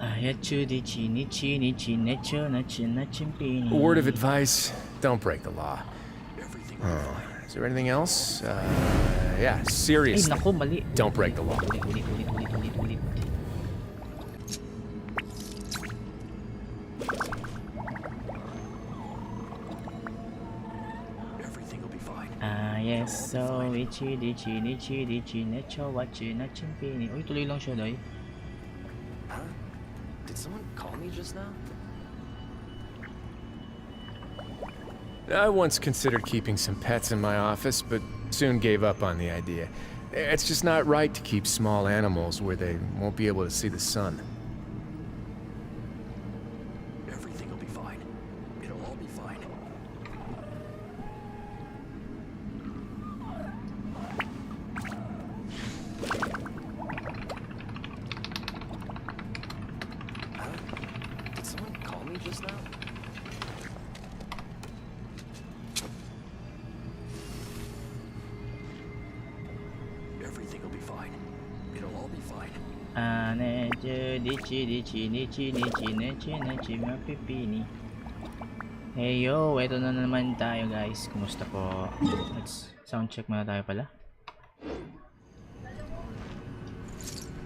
A word of advice, don't break the law. Oh, is there anything else? Yeah, seriously, don't break the law. Ulit. Yes, so ichi necho wachi nachimpini. Uy, tuloy lang siya, doy. Huh? Did someone call me just now? I once considered keeping some pets in my office, but soon gave up on the idea. It's just not right to keep small animals where they won't be able to see the sun. Everything will be fine. It'll all be fine. Huh? Did someone call me just now? Everything will be fine. It'll all be fine. Mapipini. Hey yo, eto na naman tayo guys. Kumusta po? Let's sound check muna tayo pala.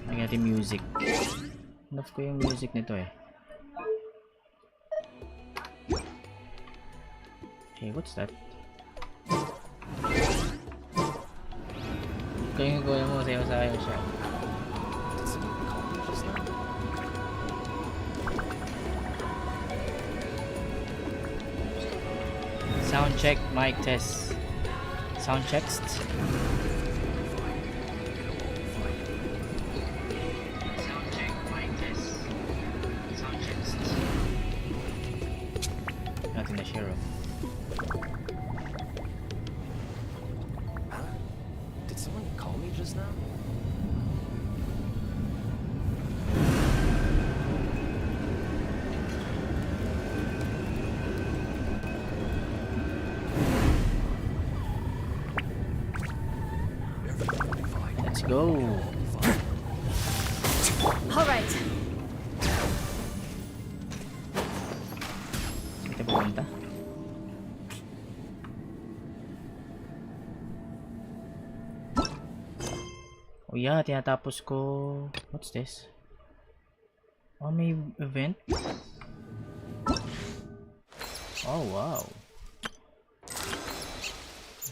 Lagyan natin music. Love ko yung music nito eh. Hey, what's that? Kaya ko lang mo sayo siya. Sound check, mic test. Sound checks. Natin na share. Huh? Did someone call me just now? Let's go. All right. Saan tayo pupunta? Oh yeah, tinatapos ko. What's this? Oh, may event? Oh wow.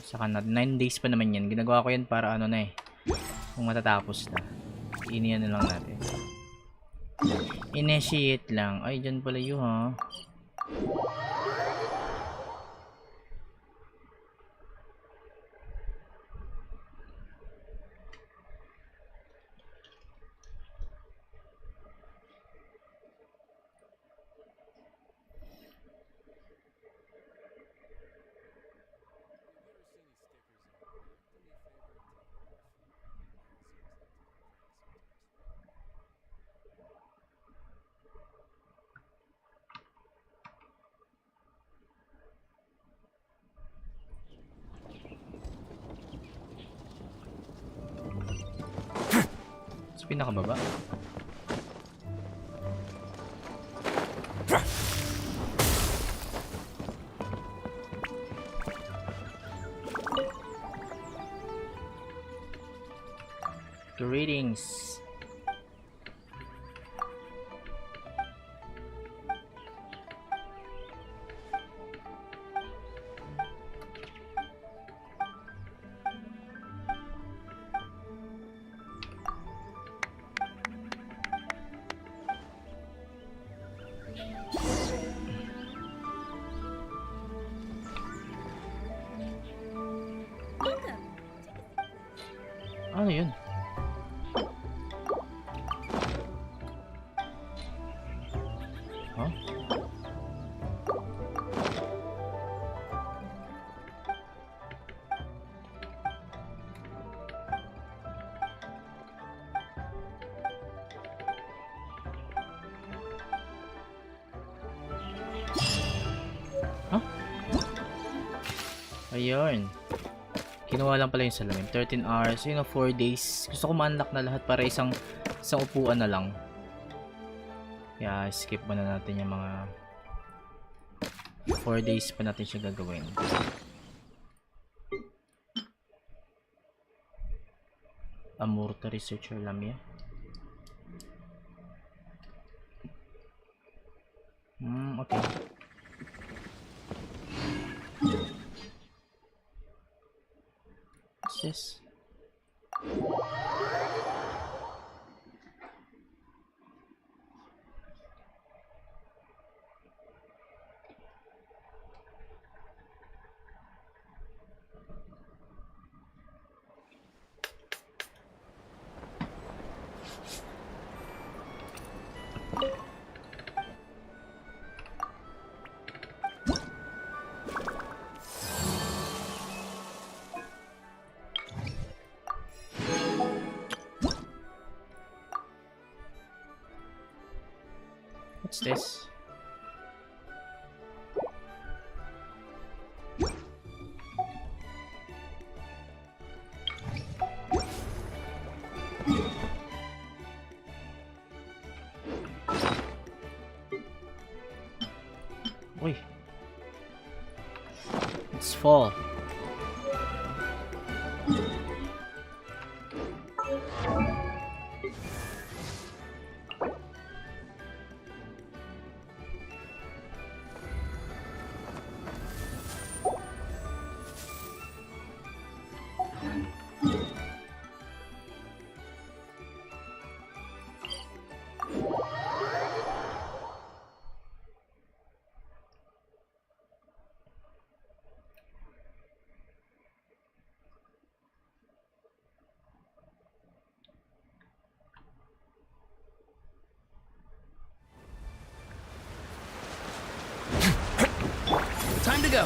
Saka na 9 days pa naman yan. Ginagawa ko yan para ano na eh. Kung matatapos na. Iniyan na lang natin. Initiate lang. Ay, dyan pala yun ha. Sa pinakababa. Greetings. Ano yun? Huh? Huh? Ayun. Kinuha lang pala yung salamin. 13 hours. Yun know, 4 days. Gusto ko ma-unlock na lahat para isang upuan na lang. Kaya skip muna natin yung mga 4 days pa natin siya gagawin. Amurta researcher Lamia. Okay. What's this? What's this? Uy. It's fall. Time to go.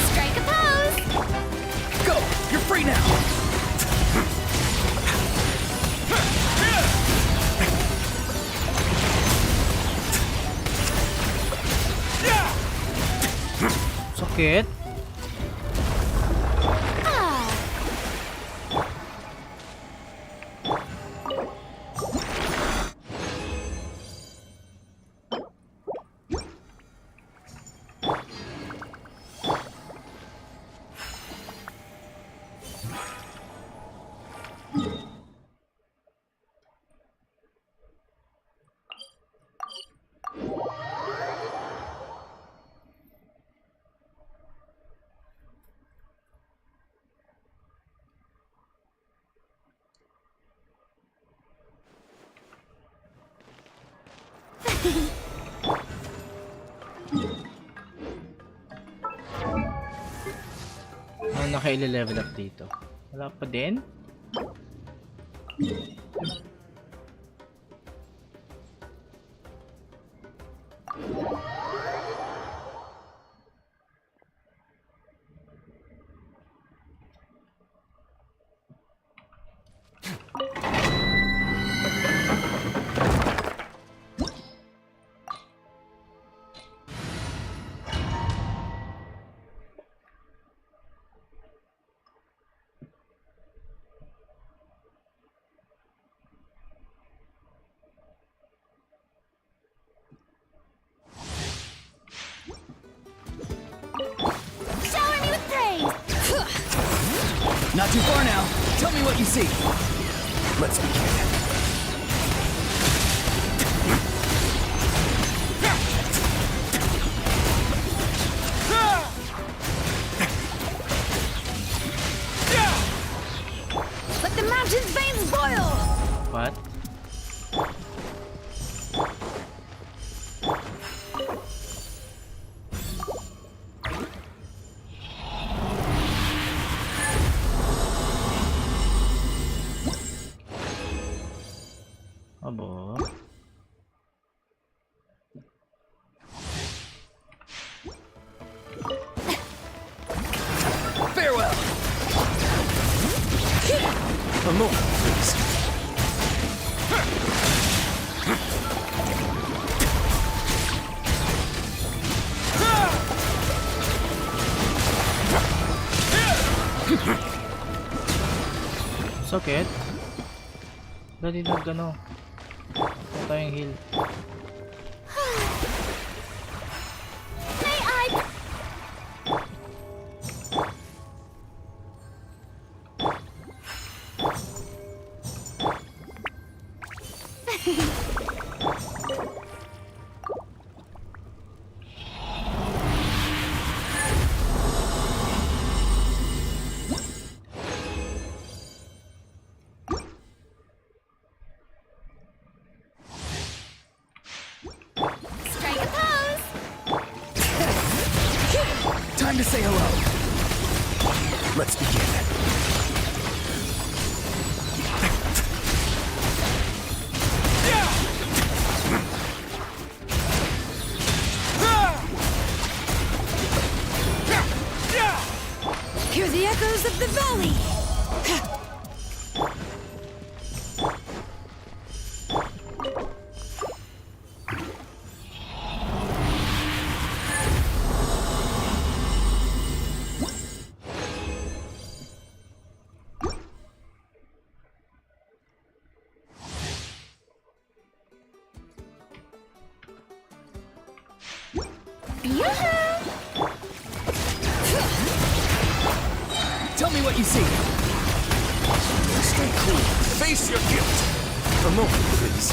Strike a pose! Go! You're free now! Sakit. Ah! Ano naka-level up dito? Wala pa din? Shower me with praise! Not too far now. Tell me what you see. Let's begin. Let the mountain's veins boil! What? Abo. Farewell. A moment, please. Sakit? Dali nag ano. Wala tayong heal. May I... Strike a pose! Time to say hello. Let's begin. Hear the echoes of the valley! Yoo-hoo! Tell me what you see. Stay cool. Face your guilt. A moment, please.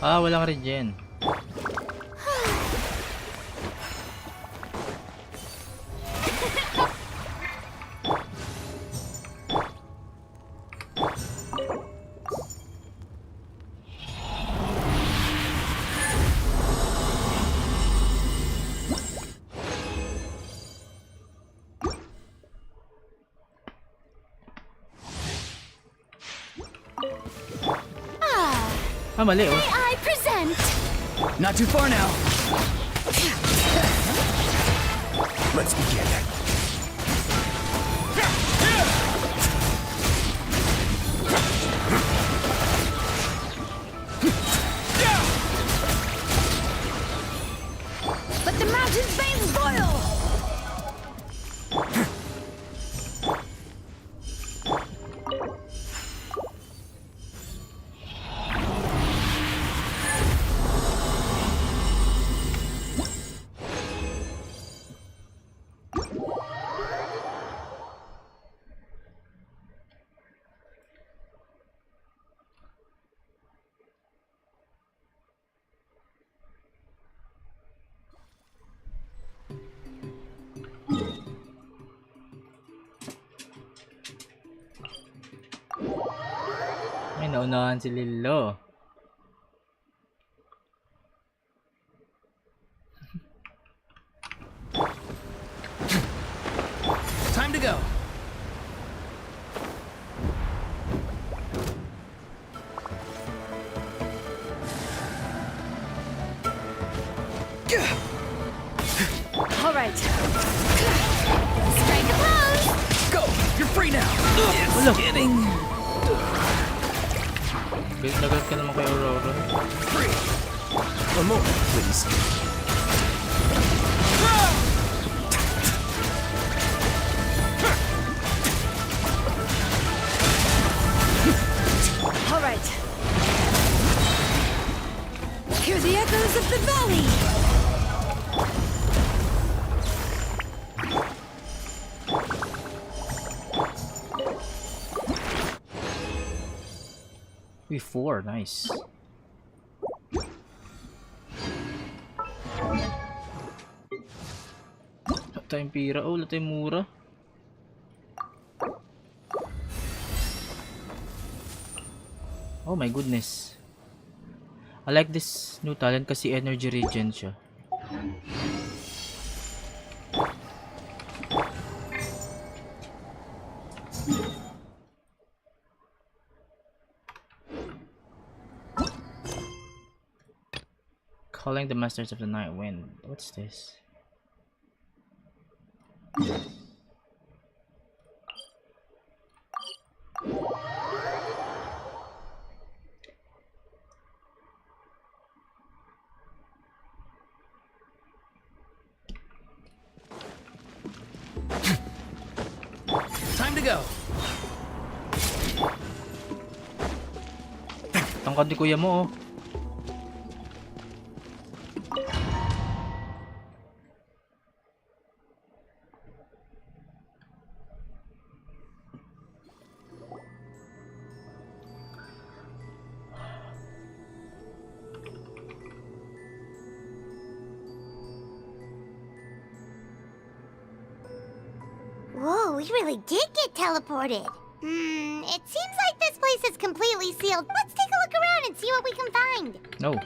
Ah, walang regen. Ah, mali oh. May I present? Not too far now. Let's begin. Let the mountain's veins boil! Ay, naunahan si Lilo. Time to go. All right. Strike a pose! Go. You're free now. Wala. Kidding. Nagat ka naman kay Aurora. Free. A moment, please. All right. Hear the echoes of the valley! Before, nice. Wala tayong pira. Oh, wala tayong mura. Oh my goodness. I like this new talent kasi energy regen siya. Calling the Masters of the Night Wind. What's this? Time to go. Tangkad ni kuya mo, oh. Whoa, we really did get teleported. It seems like this place is completely sealed. Let's take a look around and see what we can find. No.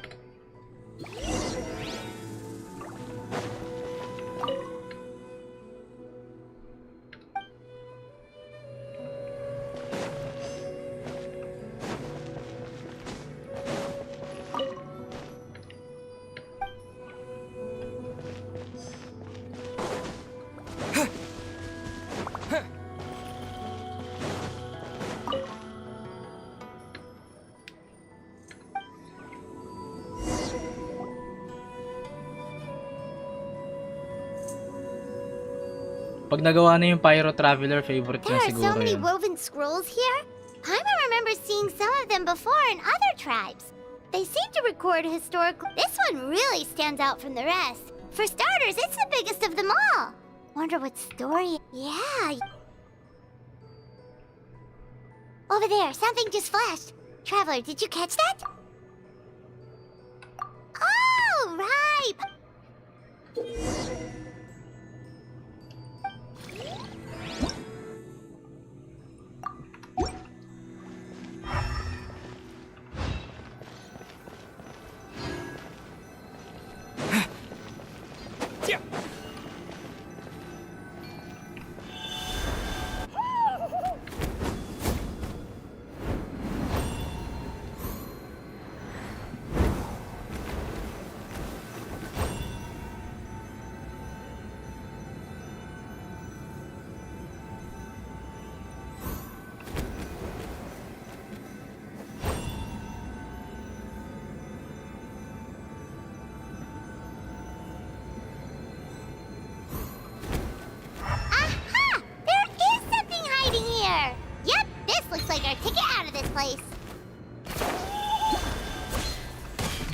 Pag nagawa na yung Pyro Traveler, favorite There niya are siguro so many yun. woven scrolls here. Paimon remembers seeing some of them before in other tribes. They seem to record historical. This one really stands out from the rest. For starters, it's the biggest of them all. Wonder what story. Yeah. Over there, something just flashed. Traveler, did you catch that? Oh, right.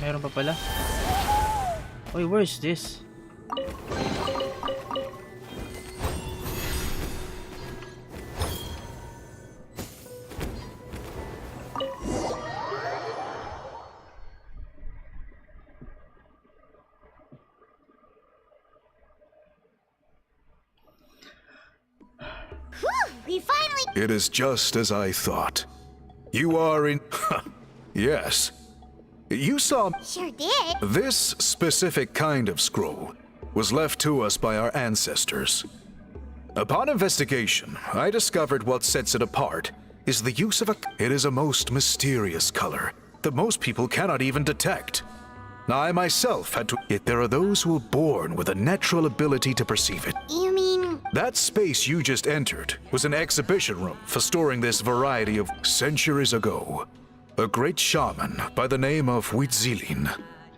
Meron pa pala. Oy, where's this? We finally... It is just as I thought. You are in... Yes. You saw... Sure did. This specific kind of scroll was left to us by our ancestors. Upon investigation, I discovered what sets it apart is the use of a... It is a most mysterious color that most people cannot even detect. I myself had to... Yet there are those who are born with a natural ability to perceive it. You mean... That space you just entered was an exhibition room for storing this variety of... Centuries ago, a great shaman by the name of Huitzilin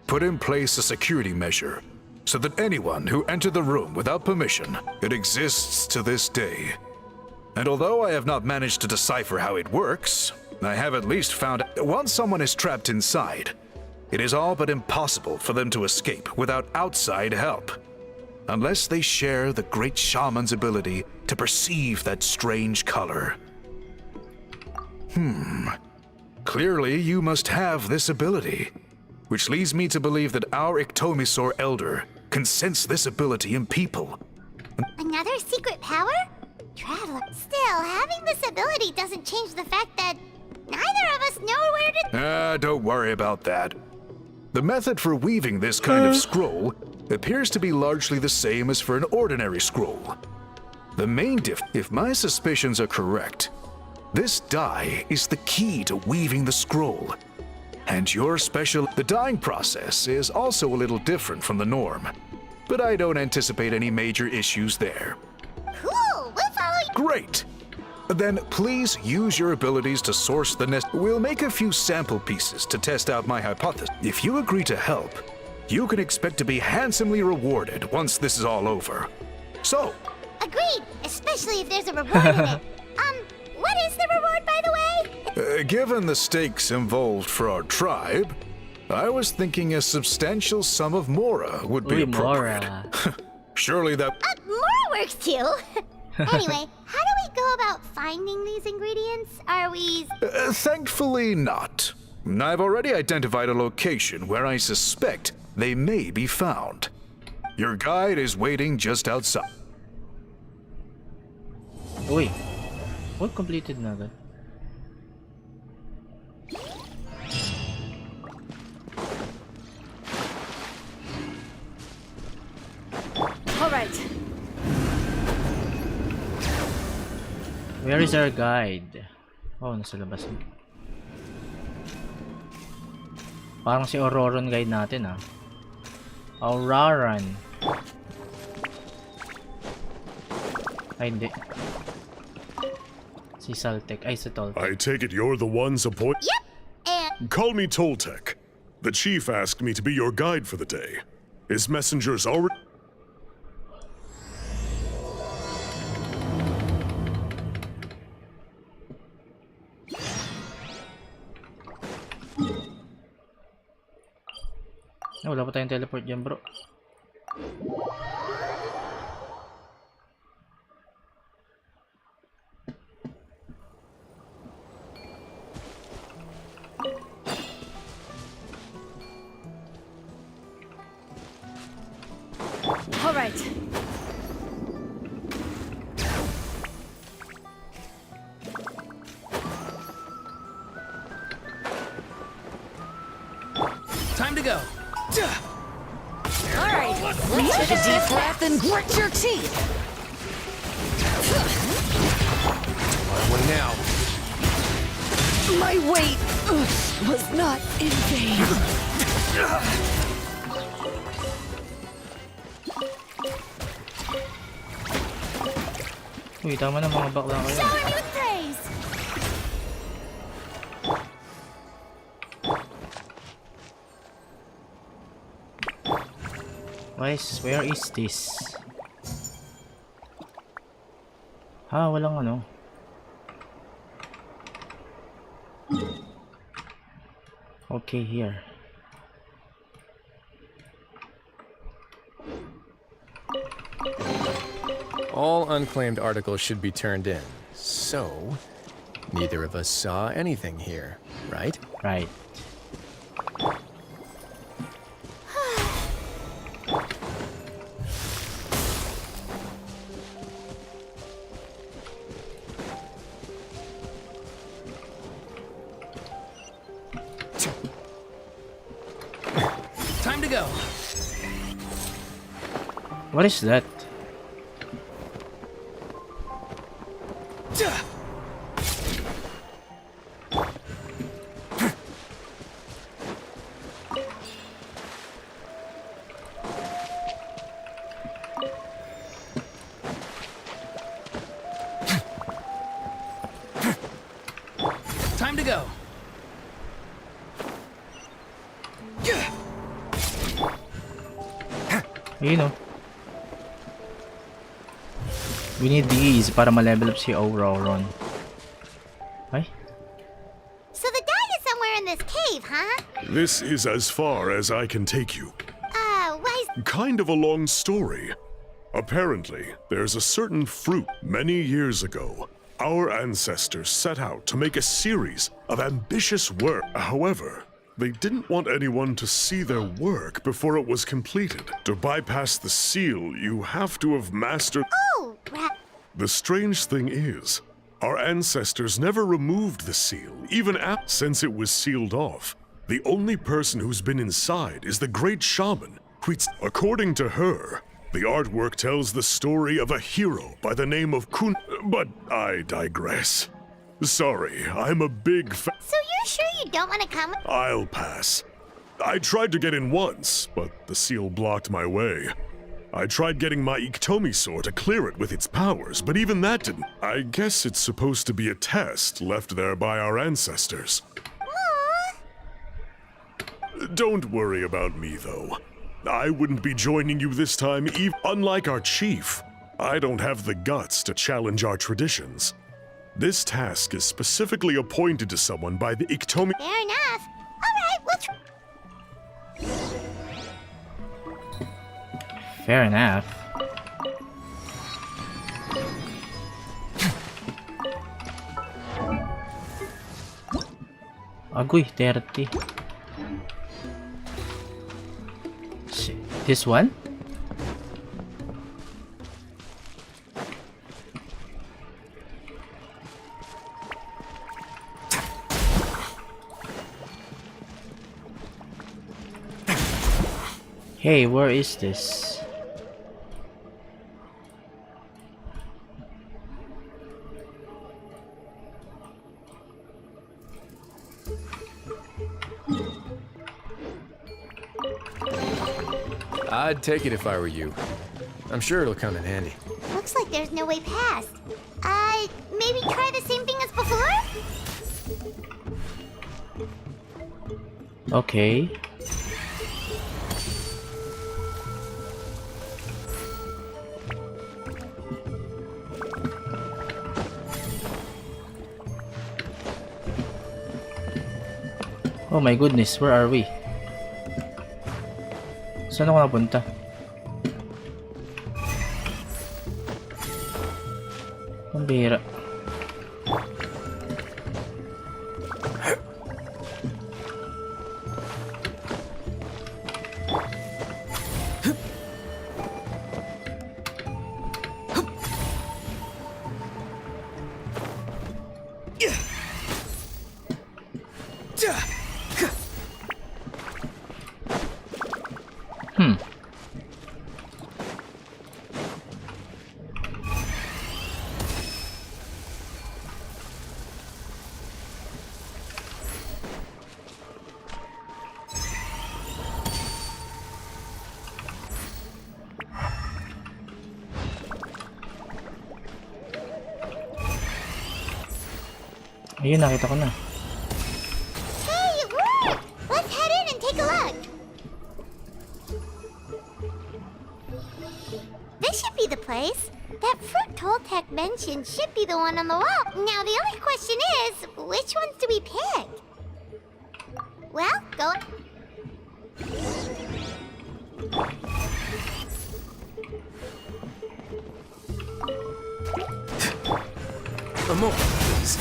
put in place a security measure so that anyone who entered the room without permission, it exists to this day. And although I have not managed to decipher how it works, I have at least found that once someone is trapped inside, it is all but impossible for them to escape without outside help, unless they share the great shaman's ability to perceive that strange color. Clearly, you must have this ability, which leads me to believe that our Iktomisor Elder can sense this ability in people. Another secret power? Traveler. Still, having this ability doesn't change the fact that neither of us know where to... Don't worry about that. The method for weaving this kind of scroll appears to be largely the same as for an ordinary scroll. The main if my suspicions are correct, this dye is the key to weaving the scroll. And your the dyeing process is also a little different from the norm, but I don't anticipate any major issues there. Cool, we'll follow you. Great! Then please use your abilities to source the nest. We'll make a few sample pieces to test out my hypothesis. If you agree to help, you can expect to be handsomely rewarded once this is all over. So, Agreed, especially if there's a reward in it. What is the reward, by the way? Given the stakes involved for our tribe, I was thinking a substantial sum of mora would be Uy, appropriate. Mora. Mora Surely works too. Anyway, how do we go about finding these ingredients? Are we... Thankfully not. I've already identified a location where I suspect they may be found. Your guide is waiting just outside. Uy. What completed na agad? All right. Where is our guide? Oh, nasa labas na. Parang si Auroron guide natin ah. Auroron. Ay, hindi. Si Saltek. Ay, si Toltek. I take it you're the one's appoint. Yep, and... Call me Toltek. The chief asked me to be your guide for the day. His messengers already. Ah, wala pa tayong teleport dyan, bro. All right. Time to go. All right. Let's take a deep breath and grit your teeth. One now. My wait was not in vain. Uy, tama na mga bakla kayo. Shower me with praise! Where is this? Ha, walang ano. Okay, here. All unclaimed articles should be turned in. So, neither of us saw anything here, right? Right. Time to go. What is that? Time to go. You know. We need these para ma-level up si Auroron. Ay? So the guide is somewhere in this cave, huh? This is as far as I can take you. Why... Kind of a long story. Apparently, there's a certain fruit many years ago. Our ancestors set out to make a series of ambitious work. However, they didn't want anyone to see their work before it was completed. To bypass the seal, you have to have mastered... Oh, right. The strange thing is, our ancestors never removed the seal, even since it was sealed off. The only person who's been inside is the great shaman. According to her, the artwork tells the story of a hero by the name of Kun. But I digress. Sorry, I'm a big fan. So you're sure you don't want to come? I'll pass. I tried to get in once, but the seal blocked my way. I tried getting my Iktomi sword to clear it with its powers, but even that didn't. I guess it's supposed to be a test left there by our ancestors. Aww. Don't worry about me, though. I wouldn't be joining you this time, unlike our chief. I don't have the guts to challenge our traditions. This task is specifically appointed to someone by the Iktomi. Fair enough. Alright, we'll try. Fair enough. Agoy, 30. Shit. This one? Hey, where is this? I'd take it if I were you. I'm sure it'll come in handy. Looks like there's no way past. Maybe try the same thing as before? Okay. Oh my goodness, where are we? Saan ako napunta? Ang bihira. Ayun, nakita ko na. Hey, it worked! Let's head in and take a look. This should be the place. That fruit Toltec mentioned should be the one on the wall. Now the only question is, which ones do we pick? Well, go. A moment, please.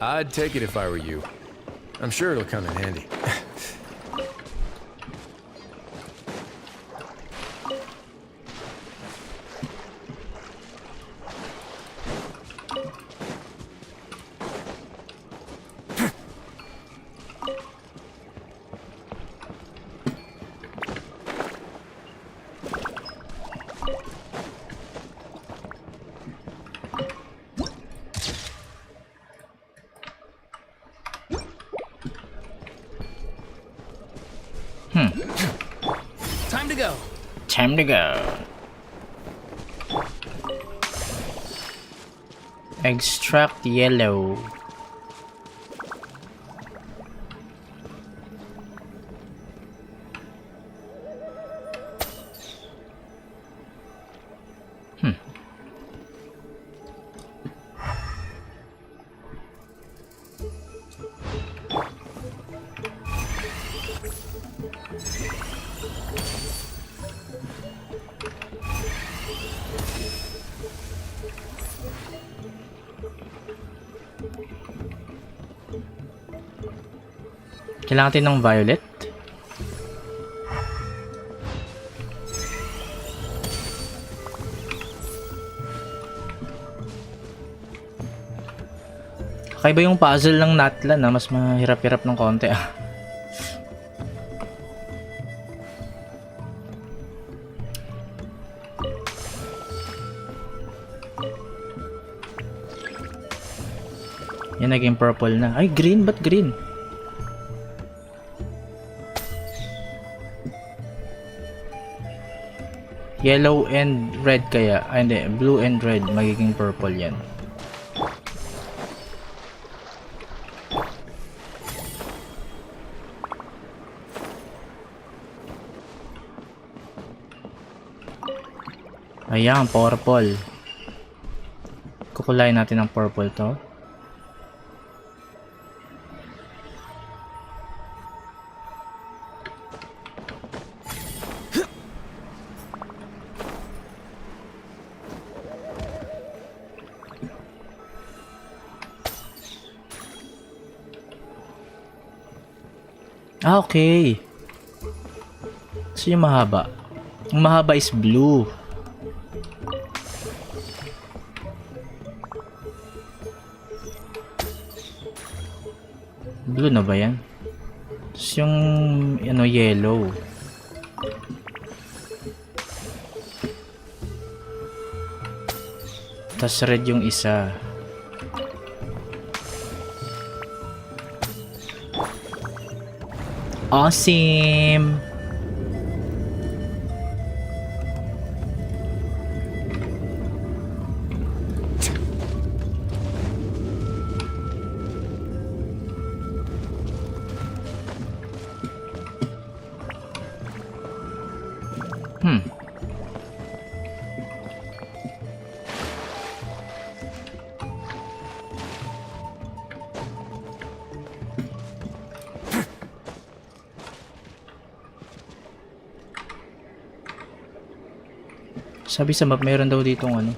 I'd take it if I were you. I'm sure it'll come in handy. Time to go. Time to go. Extract yellow. Kailangan natin ng violet. Kakaiba yung puzzle ng Natlan na mas mahirap-hirap ng konti ah. Yan naging purple na. Ay, green? Ba't green? Yellow and red kaya. Ay, hindi. Blue and red. Magiging purple yan. Ayan, purple. Kukulayin natin ng purple to. Ah, okay. So yung mahaba. Yung mahaba is blue. Blue na ba yan? Tapos yung ano, yellow. Tapos red yung isa. Awesome! Sabi sa map, meron daw ditong ano.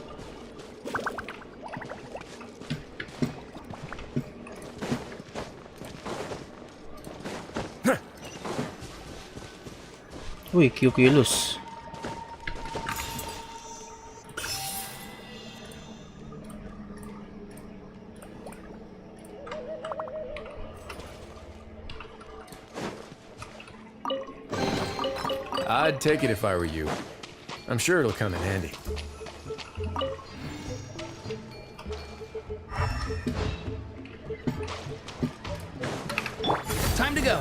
Uy, Cuculus. I'd take it if I were you. I'm sure it'll come in handy. Time to go.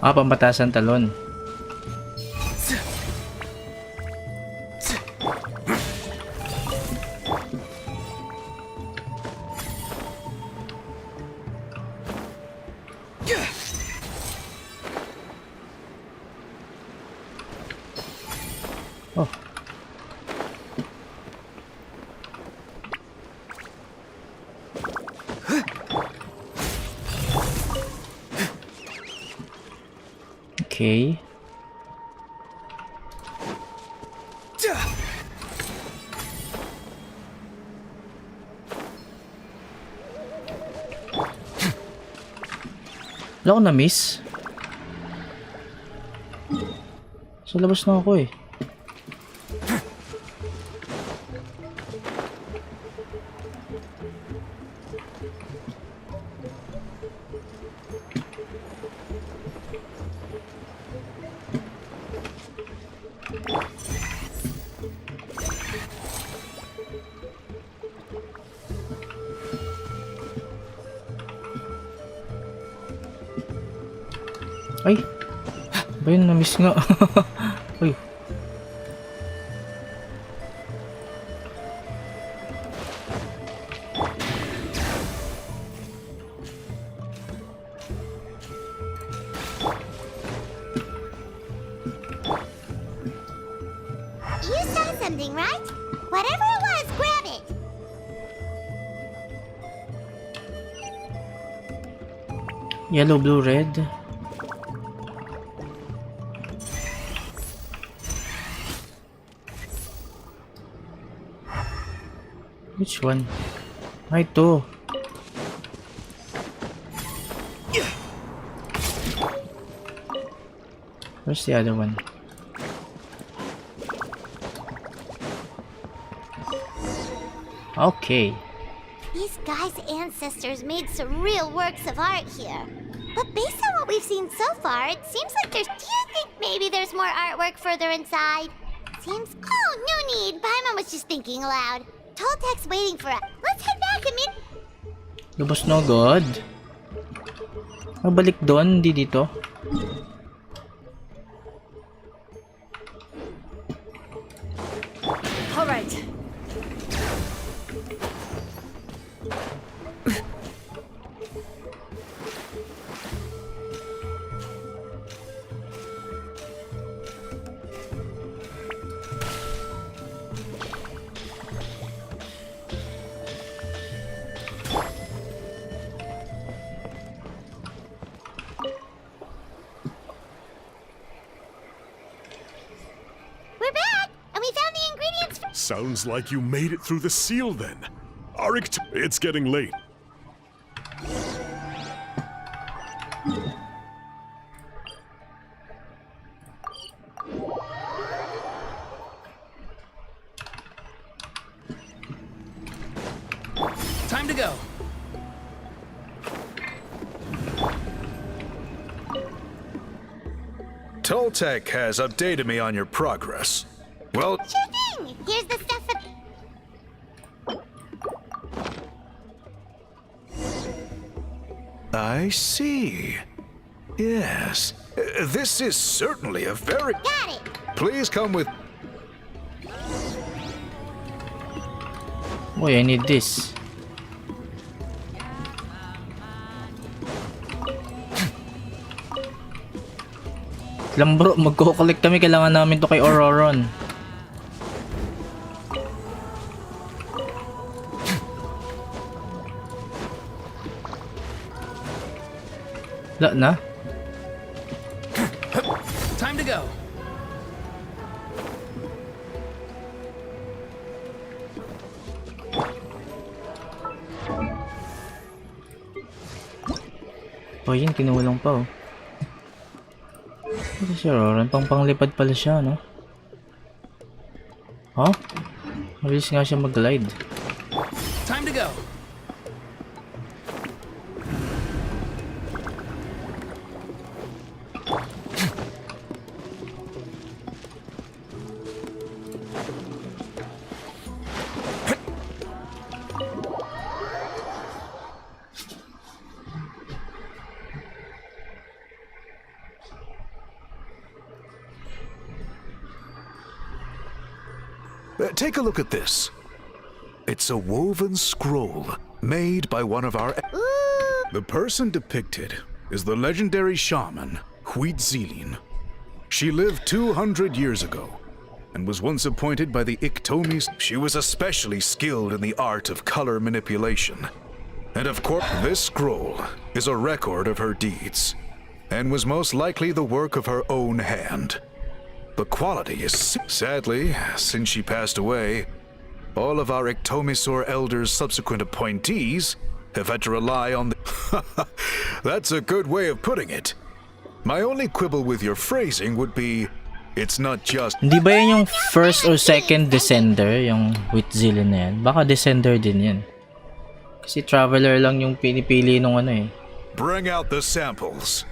Ah, pampatasan talon. Oh. Okay. Wala ko na-miss. Sa labas na ako eh. Ay! Ba yun, na-miss nga. Uy. You saw something, right? Whatever it was, grab it. Yellow, blue, red. Which one? Ay, ito. Where's the other one? Okay. These guys' ancestors made some real works of art here. But based on what we've seen so far, it seems like there's... Do you think maybe there's more artwork further inside? Seems... Oh, no need. Paimon was just thinking aloud. Toltek's waiting for us. Let's head back and meet... Lubos no god. Mabalik doon, hindi dito. All right. We're back, and we found the ingredients for... Sounds like you made it through the seal then. It's getting late. Time to go. Toltek has updated me on your progress. Well, Sure thing. Here's the stuff for... I see. Yes. This is certainly a very... Got it. Please come with... Boy, I need this. Lang bro, magko-collect kami. Kailangan namin to kay Auroron. Wala na? Time to go. Oh, yun. Kinulang pa oh. Ito si Auroron. Panglipad pala siya, no? Huh? Mabilis nga siya mag-glide. Time to go. Take a look at this. It's a woven scroll made by one of our... The person depicted is the legendary shaman, Huitzilin. She lived 200 years ago and was once appointed by the Iktomis. She was especially skilled in the art of color manipulation. And of course, this scroll is a record of her deeds and was most likely the work of her own hand. The quality is... Sadly, since she passed away, all of our Iktomisor elders' subsequent appointees have had to rely on the... That's a good way of putting it. My only quibble with your phrasing would be, it's not just... Hindi ba yan yung first or second descender, yung Huitzilin na yan? Baka descender din yan. Kasi traveler lang yung pinipili nung ano eh. Bring out the samples.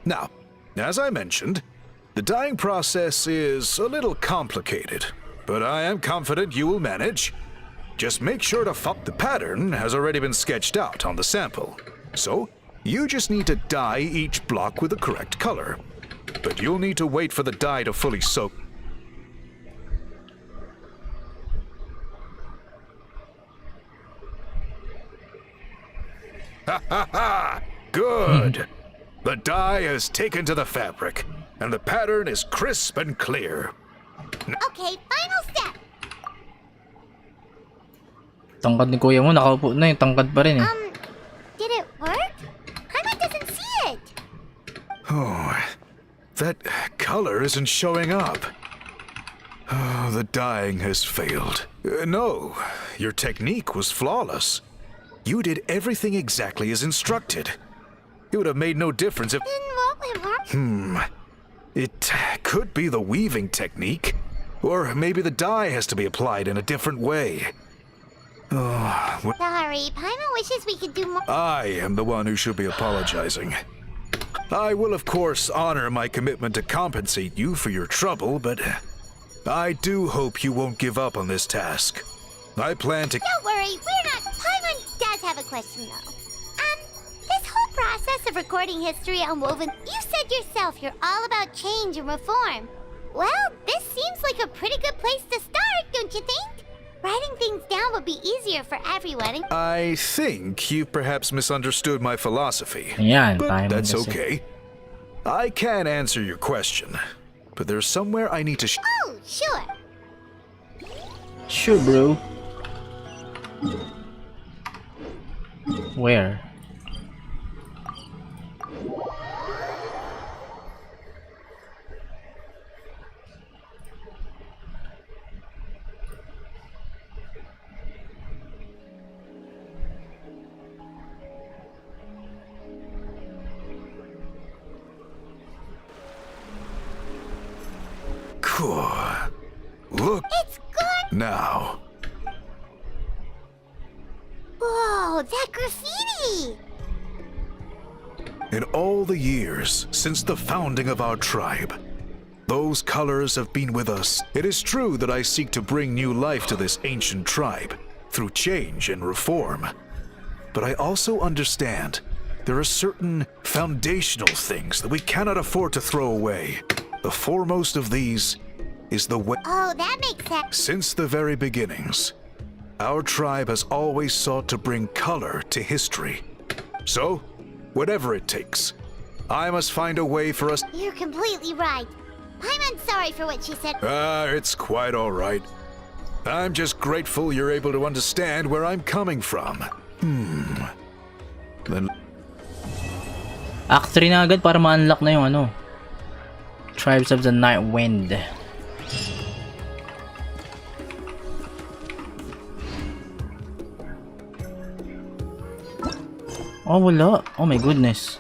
Now, as I mentioned, the dyeing process is a little complicated, but I am confident you will manage. Just make sure to follow. The pattern has already been sketched out on the sample, so you just need to dye each block with the correct color. But you'll need to wait for the dye to fully soak. Ha ha ha! Good! The dye is taken to the fabric, and the pattern is crisp and clear. Okay, final step. Tangkad ni kuya mo, nakaupo na yung tangkad pa rin eh. Did it work? Paimon doesn't see it. Oh, that color isn't showing up. Oh, the dyeing has failed. No, your technique was flawless. You did everything exactly as instructed. It would have made no difference if... Then what went wrong? It could be the weaving technique. Or maybe the dye has to be applied in a different way. Sorry, Paimon wishes we could do more. I am the one who should be apologizing. I will, of course, honor my commitment to compensate you for your trouble, but I do hope you won't give up on this task. I plan to... Don't worry, we're not. Paimon does have a question, though. This whole process of recording history on Woven, you said yourself you're all about change and reform. Well, this seems like a pretty good place to start, don't you think? Writing things down would be easier for everyone. I think you perhaps misunderstood my philosophy. Ayan, But Paimon that's kasi. okay. I can answer your question, but there's somewhere I need to Oh, sure. Sure, bro. Where? Cool. Look It's good. now. Whoa, that graffiti! In all the years since the founding of our tribe, those colors have been with us. It is true that I seek to bring new life to this ancient tribe through change and reform. But I also understand there are certain foundational things that we cannot afford to throw away. The foremost of these is the way. Oh, that makes sense. Since the very beginnings, our tribe has always sought to bring color to history. So, whatever it takes, I must find a way for us. You're completely right. Paimon's sorry for what she said. It's quite all right. I'm just grateful you're able to understand where I'm coming from. Then Act 3 na agad para ma-unlock na yung ano. Tribes of the Night Wind. Oh, wala. Oh my goodness.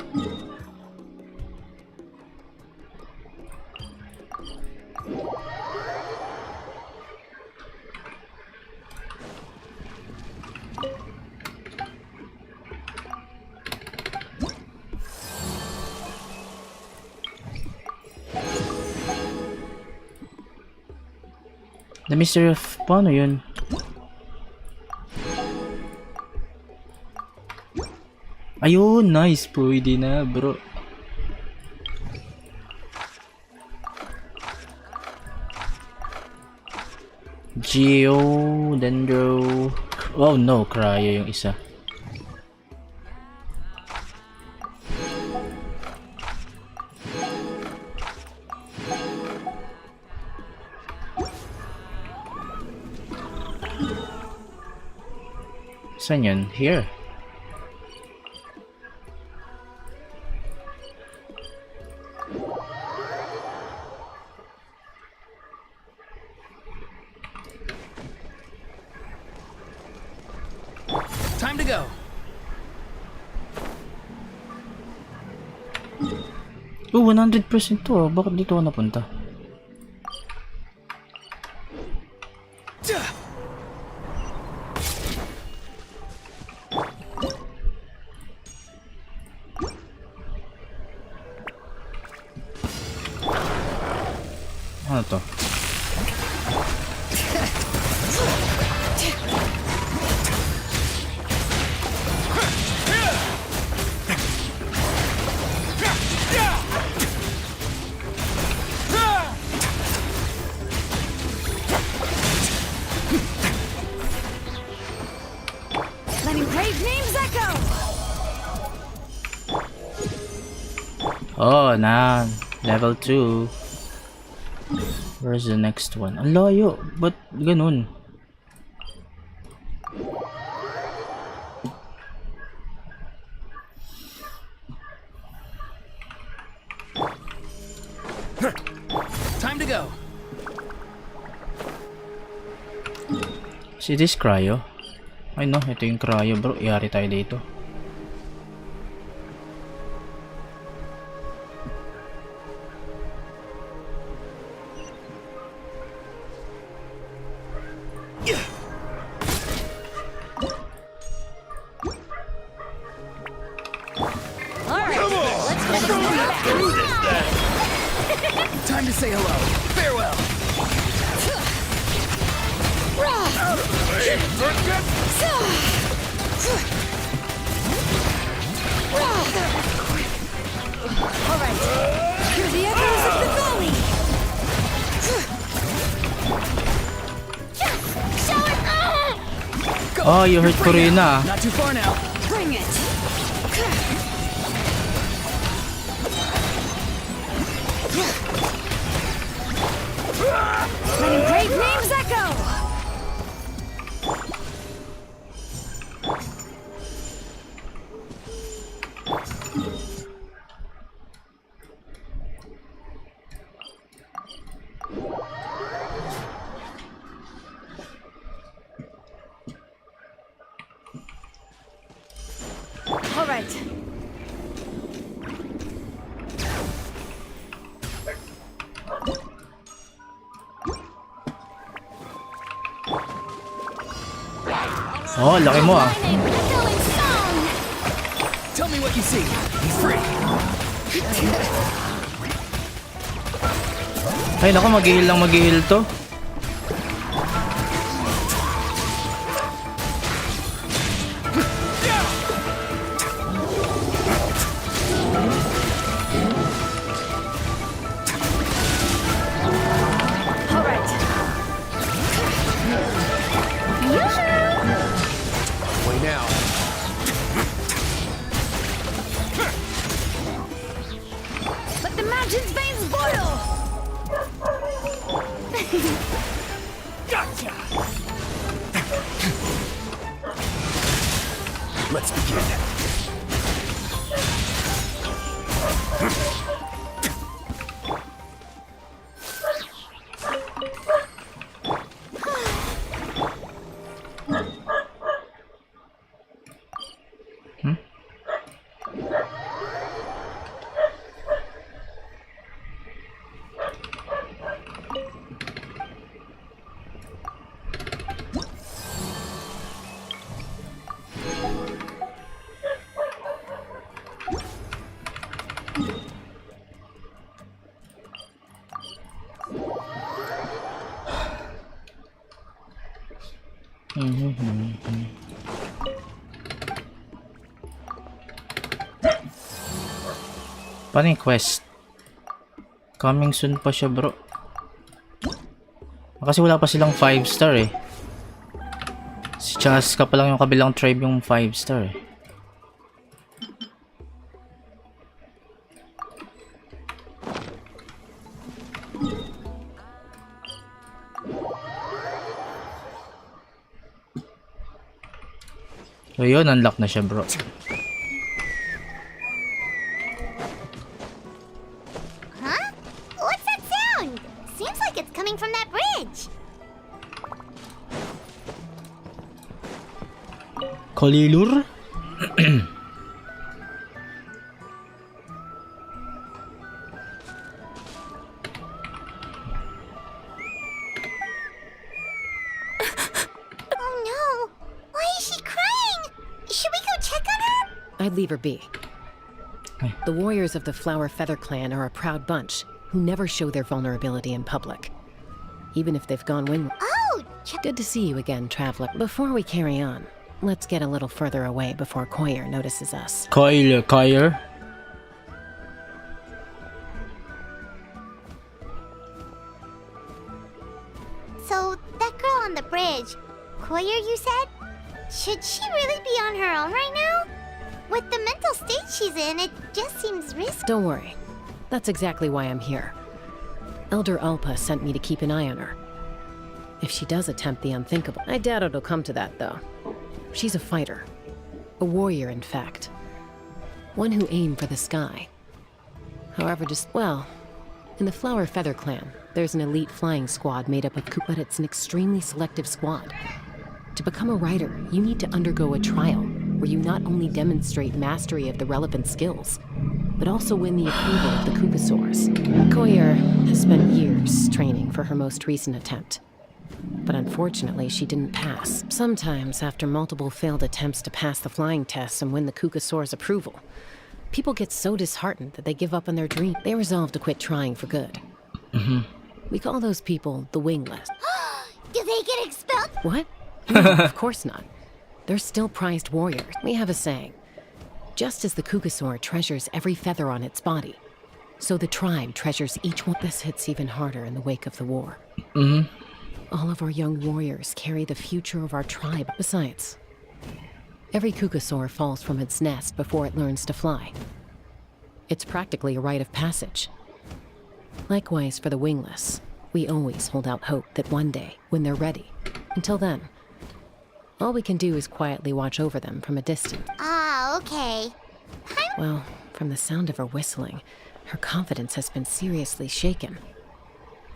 The mystery of... Paano yun? Ayun, nice. Pwede na, bro. Geo, Dendro... Oh no, Cryo yung isa. Saan yun? Here. Time to go. Oh, 100% to. Bakit dito ako napunta? Ano to? Letting brave names echo. Oh, na. Level 2. Where's the next one? Ang layo. Ba't ganun? Time to go. See this cryo? Ay no, ito yung cryo bro. Iyari tayo dito. Time to say hello. Farewell. All right. Hear the echoes of the valley. Oh, you hurt Corina. Not too far now. Bring it. Letting brave names echo. All right. Oh, laki mo ah. Tell me what you see. Be free. Ay, naku, mag-heal to. All right. Way now. Let the mountain's veins boil. Gotcha. Let's begin. Paano yung quest? Coming soon pa siya, bro. Kasi wala pa silang 5-star eh. Si Chaska pa lang yung kabilang tribe yung 5-star eh. So yun, unlock na siya, bro. Huh? What's that sound? Seems like it's coming from that bridge. Kolilur? Oh no! Why is she crying? Should we go check on her? I'd leave her be. Hey. The warriors of the Flower Feather Clan are a proud bunch who never show their vulnerability in public, even if they've gone windward. Oh, Good to see you again, traveler. Before we carry on, let's get a little further away before Koyer notices us. Koyer? so that girl on the bridge, Koyer, you said? Should she really be on her own right now? With the mental state she's in, it just seems risky. Don't worry. That's exactly why I'm here. Elder Alpa sent me to keep an eye on her. If she does attempt the unthinkable, I doubt it'll come to that, though. She's a fighter. A warrior, in fact. One who aimed for the sky. However, in the Flower Feather Clan, there's an elite flying squad made up of but it's an extremely selective squad. To become a rider, you need to undergo a trial, where you not only demonstrate mastery of the relevant skills, but also win the approval of the Koopasaurs. Koyer has spent years training for her most recent attempt. But unfortunately, she didn't pass. Sometimes, after multiple failed attempts to pass the flying test and win the Kookasaur's approval, People get so disheartened that they give up on their dream. They resolve to quit trying for good. We call those people the wingless. Do they get expelled? What? No, of course not. They're still prized warriors. We have a saying. Just as the Kukasaur treasures every feather on its body, so the tribe treasures each one. This hits even harder in the wake of the war. All of our young warriors carry the future of our tribe. Besides, every Kukasaur falls from its nest before it learns to fly. It's practically a rite of passage. Likewise for the wingless, we always hold out hope that one day, when they're ready, until then, all we can do is quietly watch over them from a distance. Ah, okay. Well, from the sound of her whistling, her confidence has been seriously shaken.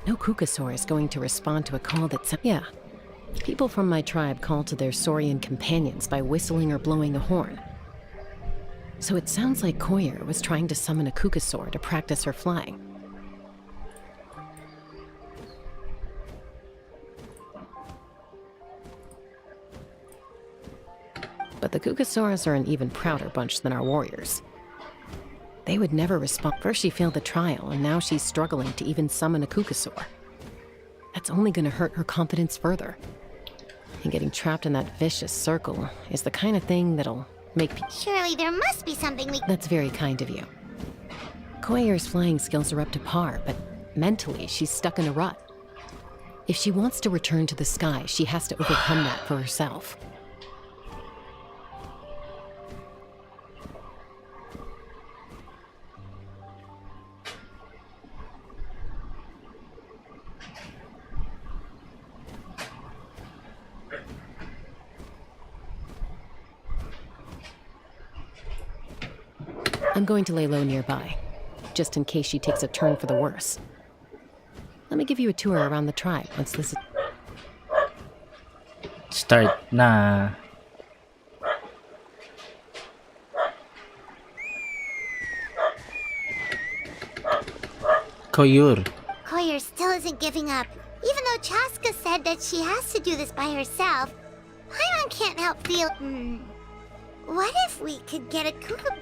No Kukasaur is going to respond to a call that yeah. People from my tribe call to their saurian companions by whistling or blowing a horn. So it sounds like Koyer was trying to summon a Kukasaur to practice her flying. But the Kukasaurs are an even prouder bunch than our warriors. They would never respond. First she failed the trial, and now she's struggling to even summon a Kukasaur. That's only going to hurt her confidence further. And getting trapped in that vicious circle is the kind of thing that'll make people... Surely there must be something we... That's very kind of you. Koyer's flying skills are up to par, but mentally she's stuck in a rut. If she wants to return to the sky, she has to overcome that for herself. I'm going to lay low nearby, just in case she takes a turn for the worse. Let me give you a tour around the tribe once this is... Start na. Koyur. Koyer still isn't giving up. Even though Chaska said that she has to do this by herself, Paimon can't help feel... What if we could get a Kuka...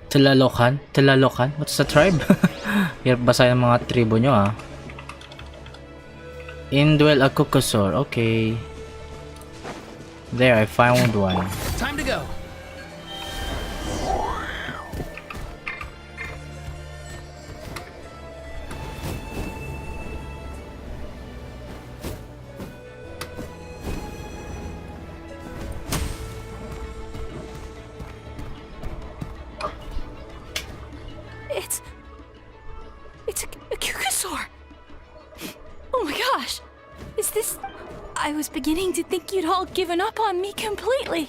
Tilalokan? Tilalokan? What's the tribe? Hirap basahin ang mga tribo nyo ah. Indwell a Kukasaur. Okay. There, I found one. Time to go. It's a Kukasaur! Oh my gosh! Is this... I was beginning to think you'd all given up on me completely.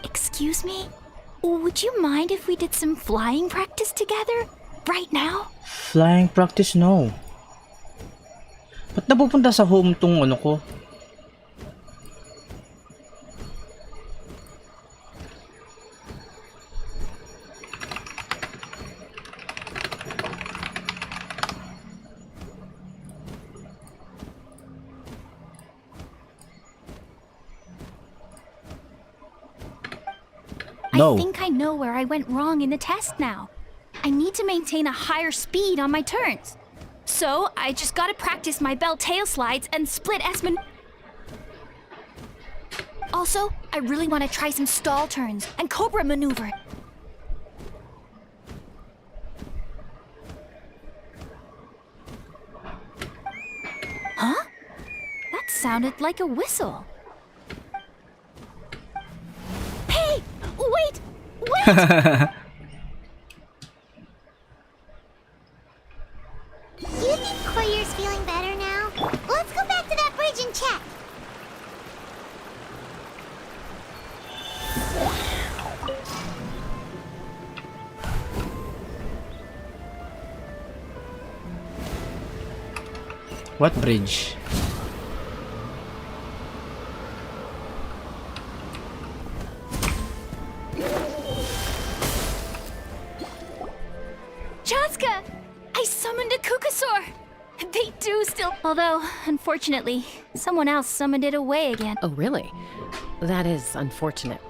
Excuse me? Would you mind if we did some flying practice together? Right now? Flying practice? No. Ba't napupunta sa home tong ano ko? No. I think I know where I went wrong in the test now. I need to maintain a higher speed on my turns. So, I just gotta practice my bell tail slides and split S man. Also, I really want to try some stall turns and cobra maneuver. Huh? That sounded like a whistle. Hey! Wait! Wait! Do you think Koyer's feeling better now? Let's go back to that bridge and check. What bridge? Chaska! I summoned a Kukasaur! They do still. Although, unfortunately, someone else summoned it away again. Oh, really? That is unfortunate.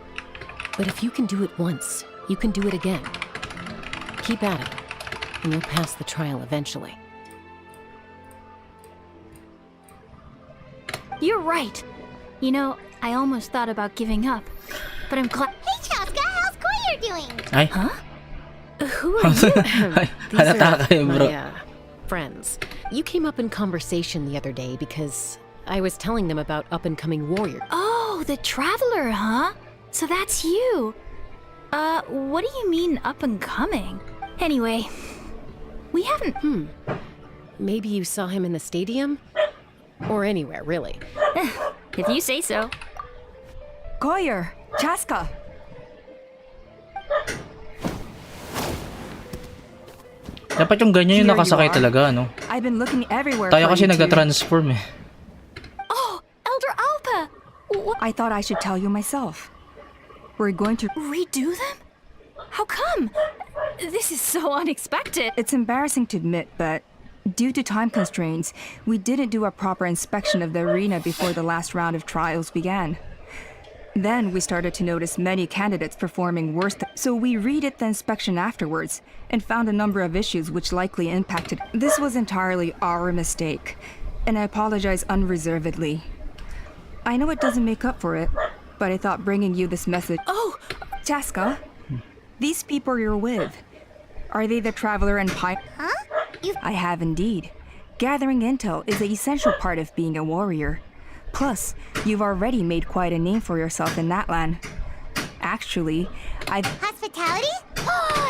But if you can do it once, you can do it again. Keep at it, and you'll pass the trial eventually. You're right. You know, I almost thought about giving up, but I'm glad. Hey, Chaska, how's Koyer doing? Ay. Huh? Who are you? Ay, These halata kayo, are bro. my friends. You came up in conversation the other day because I was telling them about up-and-coming warrior. Oh, the Traveler, huh? So that's you. What do you mean up and coming? Anyway, we haven't. Maybe you saw him in the stadium? Or anywhere, really. If you say so. Koyer, Chaska. Dapat yung ganyan yung Here you nakasakay are. talaga, no? I've been looking everywhere Tayo for kasi you two. nagka-transform eh. Oh, Elder Alpa! I thought I should tell you myself. We're going to... Redo them? How come? This is so unexpected. It's embarrassing to admit, but due to time constraints, we didn't do a proper inspection of the arena before the last round of trials began. Then we started to notice many candidates performing worse, so we redid the inspection afterwards and found a number of issues which likely impacted. This was entirely our mistake, and I apologize unreservedly. I know it doesn't make up for it, but I thought bringing you this message. Oh, Chaska, these people you're with, are they the Traveler and Pipe? Huh? I have indeed. Gathering intel is an essential part of being a warrior. Plus, you've already made quite a name for yourself in that land. Actually, Hospitality?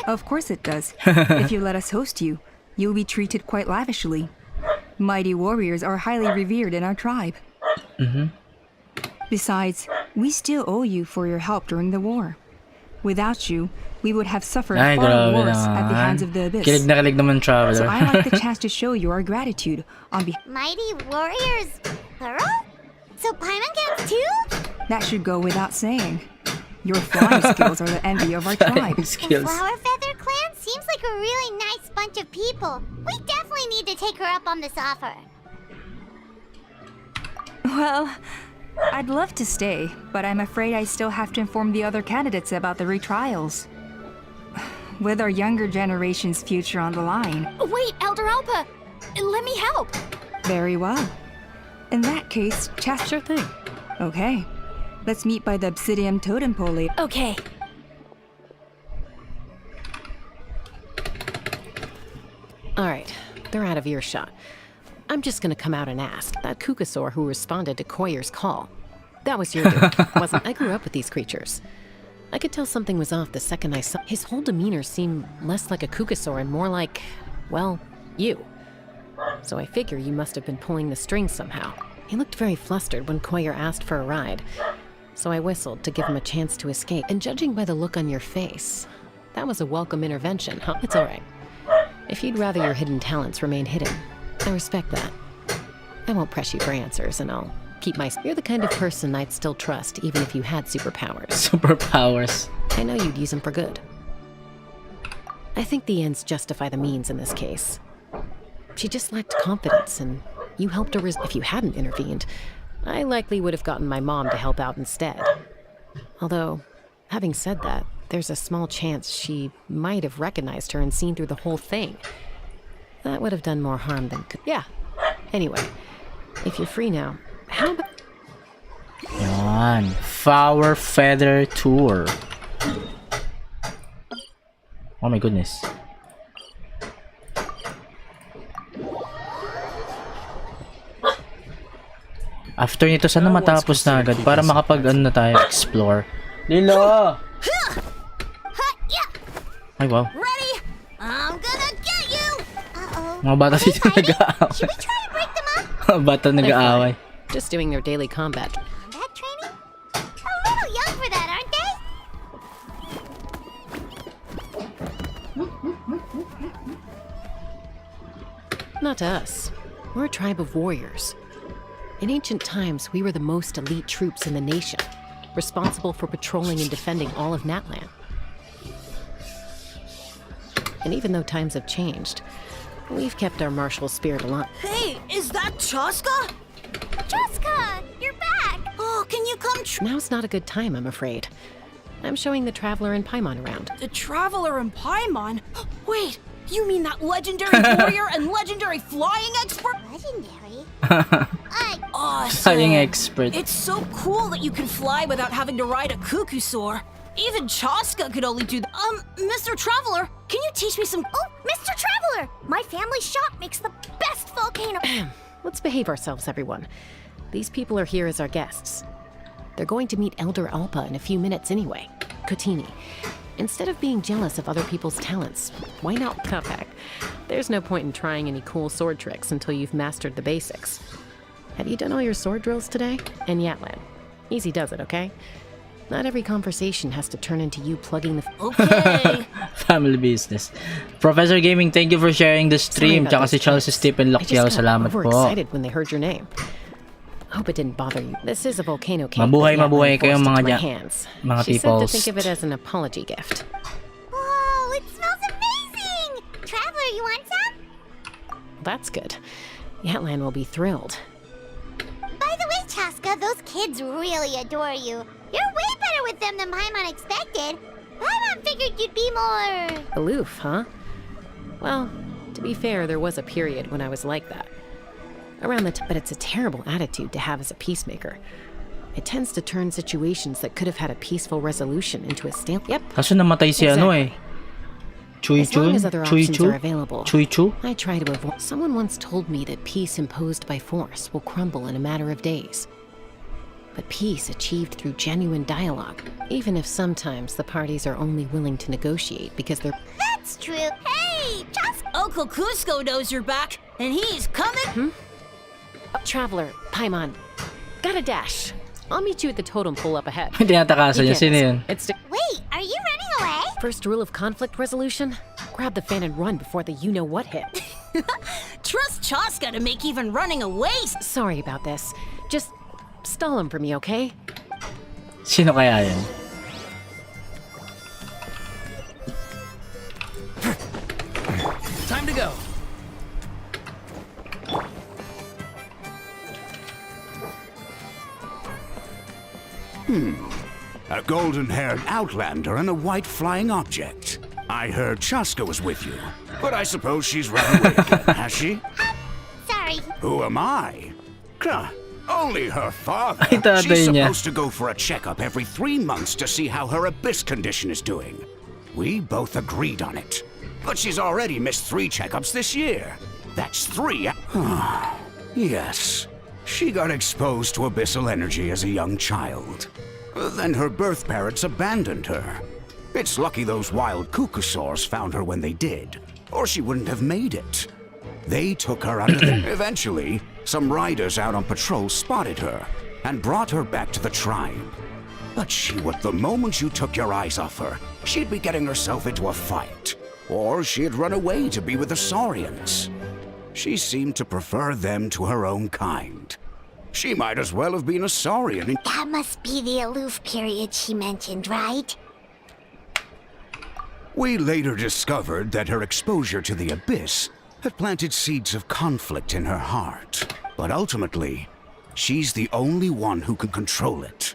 Of course it does. If you let us host you, you'll be treated quite lavishly. Mighty warriors are highly revered in our tribe. Besides, we still owe you for your help during the war. Without you, we would have suffered Ay, far grabe worse at the naman. hands of the abyss. Kilig na kilig naman So Traveler. I like the chance to show you our gratitude on behalf. Mighty warriors, plural? So Paimon gets two? That should go without saying. Your flying skills are the envy of our tribe. The Skills. Flower Feather Clan seems like a really nice bunch of people. We definitely need to take her up on this offer. Well, I'd love to stay, but I'm afraid I still have to inform the other candidates about the retrials. With our younger generation's future on the line. wait, Elder Alpa! Let me help! Very well. In that case, Sure thing. Okay. Let's meet by the Obsidian Totem Pole later. Okay. All right, they're out of earshot. I'm just gonna come out and ask. That Kukasaur who responded to Koyer's call. That was your doing, wasn't I grew up with these creatures. I could tell something was off the second I saw. His whole demeanor seemed less like a Kukasaur and more like, well, you. So I figure you must have been pulling the strings somehow. He looked very flustered when Koyer asked for a ride. So I whistled to give him a chance to escape. And judging by the look on your face, that was a welcome intervention, huh? It's all right. If you'd rather your hidden talents remain hidden, I respect that. I won't press you for answers, and I'll keep my... You're the kind of person I'd still trust, even if you had superpowers. Superpowers. I know you'd use them for good. I think the ends justify the means in this case. She just lacked confidence, and you helped her if you hadn't intervened, I likely would have gotten my mom to help out instead. Although, having said that, there's a small chance she might have recognized her and seen through the whole thing. That would have done more harm than good. Yeah. Anyway, if you're free now, how about... Yan. Flower Feather Tour. Oh my goodness. After nito, sana matapos na agad para makapag-ano na tayo, explore. Lilo! Ay, wow. Ready? I'm gonna get you! Uh-oh. Mga bata dito nag-aaway. Should we try to break them up? Mga bata nag-aaway. Just doing their daily combat. Combat training? A little young for that, aren't they? Not to us. We're a tribe of warriors. In ancient times, we were the most elite troops in the nation, responsible for patrolling and defending all of Natlan. And even though times have changed, We've kept our martial spirit alive. Hey, is that Chaska? Jessica, you're back! Oh, can you come Now's not a good time, I'm afraid. I'm showing the Traveler and Paimon around. The Traveler and Paimon? Wait, you mean that legendary warrior and legendary flying expert? Legendary? Flying expert. It's so cool that you can fly without having to ride a cuckoosaur. Even Chaska could only do that. Mr. Traveler, can you teach me some... Oh, Mr. Traveler! My family shop makes the best volcano... Let's behave ourselves, everyone. These people are here as our guests. They're going to meet Elder Alpa in a few minutes anyway. Kotini, instead of being jealous of other people's talents, why not Kapak? There's no point in trying any cool sword tricks until you've mastered the basics. Have you done all your sword drills today? And Yatlan. Easy does it, okay? Not every conversation has to turn into you plugging the... Okay. Family business. Professor Gaming, thank you for sharing the stream. Tsaka si Charles Stephen Locchiao, salamat po. Excited when they heard your name. Hope it didn't bother you. This is a volcano cake. Mabuhay kayong mga mga peoples. She said to think of it as an apology gift. Whoa, it smells amazing! Traveler, you want some? That's good. Yatlan will be thrilled. By the way, Chaska, those kids really adore you. You're way better with them than Paimon expected. Paimon figured you'd be more... Aloof, huh? Well, to be fair, there was a period when I was like that. But it's a terrible attitude to have as a peacemaker. It tends to turn situations that could have had a peaceful resolution into a stale... Yep. Kaso namatay si ano eh. As long as other options are Chuy available, Chu? I try to avoid... Someone once told me that peace imposed by force will crumble in a matter of days. But peace achieved through genuine dialogue, even if sometimes the parties are only willing to negotiate because they're... That's true. Hey, Chaska! Uncle Cusco knows you're back, and he's coming... Traveler, Paimon, gotta dash. I'll meet you at the totem pole up ahead. Tinatakasan niya, sino yun? Wait, are you running away? First rule of conflict resolution, grab the fan and run before the you-know-what hit. Trust Chaska to make even running away... Sorry about this. Just stall him for me, okay? Sino kaya yun? Time to go. A golden-haired outlander and a white flying object. I heard Chaska was with you, but I suppose she's run away again, has she? Sorry. Who am I? Only her father. Ay, tatay She's niya. supposed to go for a checkup every 3 months to see how her abyss condition is doing. We both agreed on it. But she's already missed 3 checkups this year. That's 3. Yes. She got exposed to abyssal energy as a young child. Then her birth parents abandoned her. It's lucky those wild cuckoosaurs found her when they did, or she wouldn't have made it. They took her under the... Eventually, some riders out on patrol spotted her and brought her back to the tribe. But the moment you took your eyes off her, she'd be getting herself into a fight. Or she'd run away to be with the Saurians. She seemed to prefer them to her own kind. She might as well have been a Saurian. That must be the aloof period she mentioned, right? We later discovered that her exposure to the abyss had planted seeds of conflict in her heart. But ultimately, she's the only one who can control it.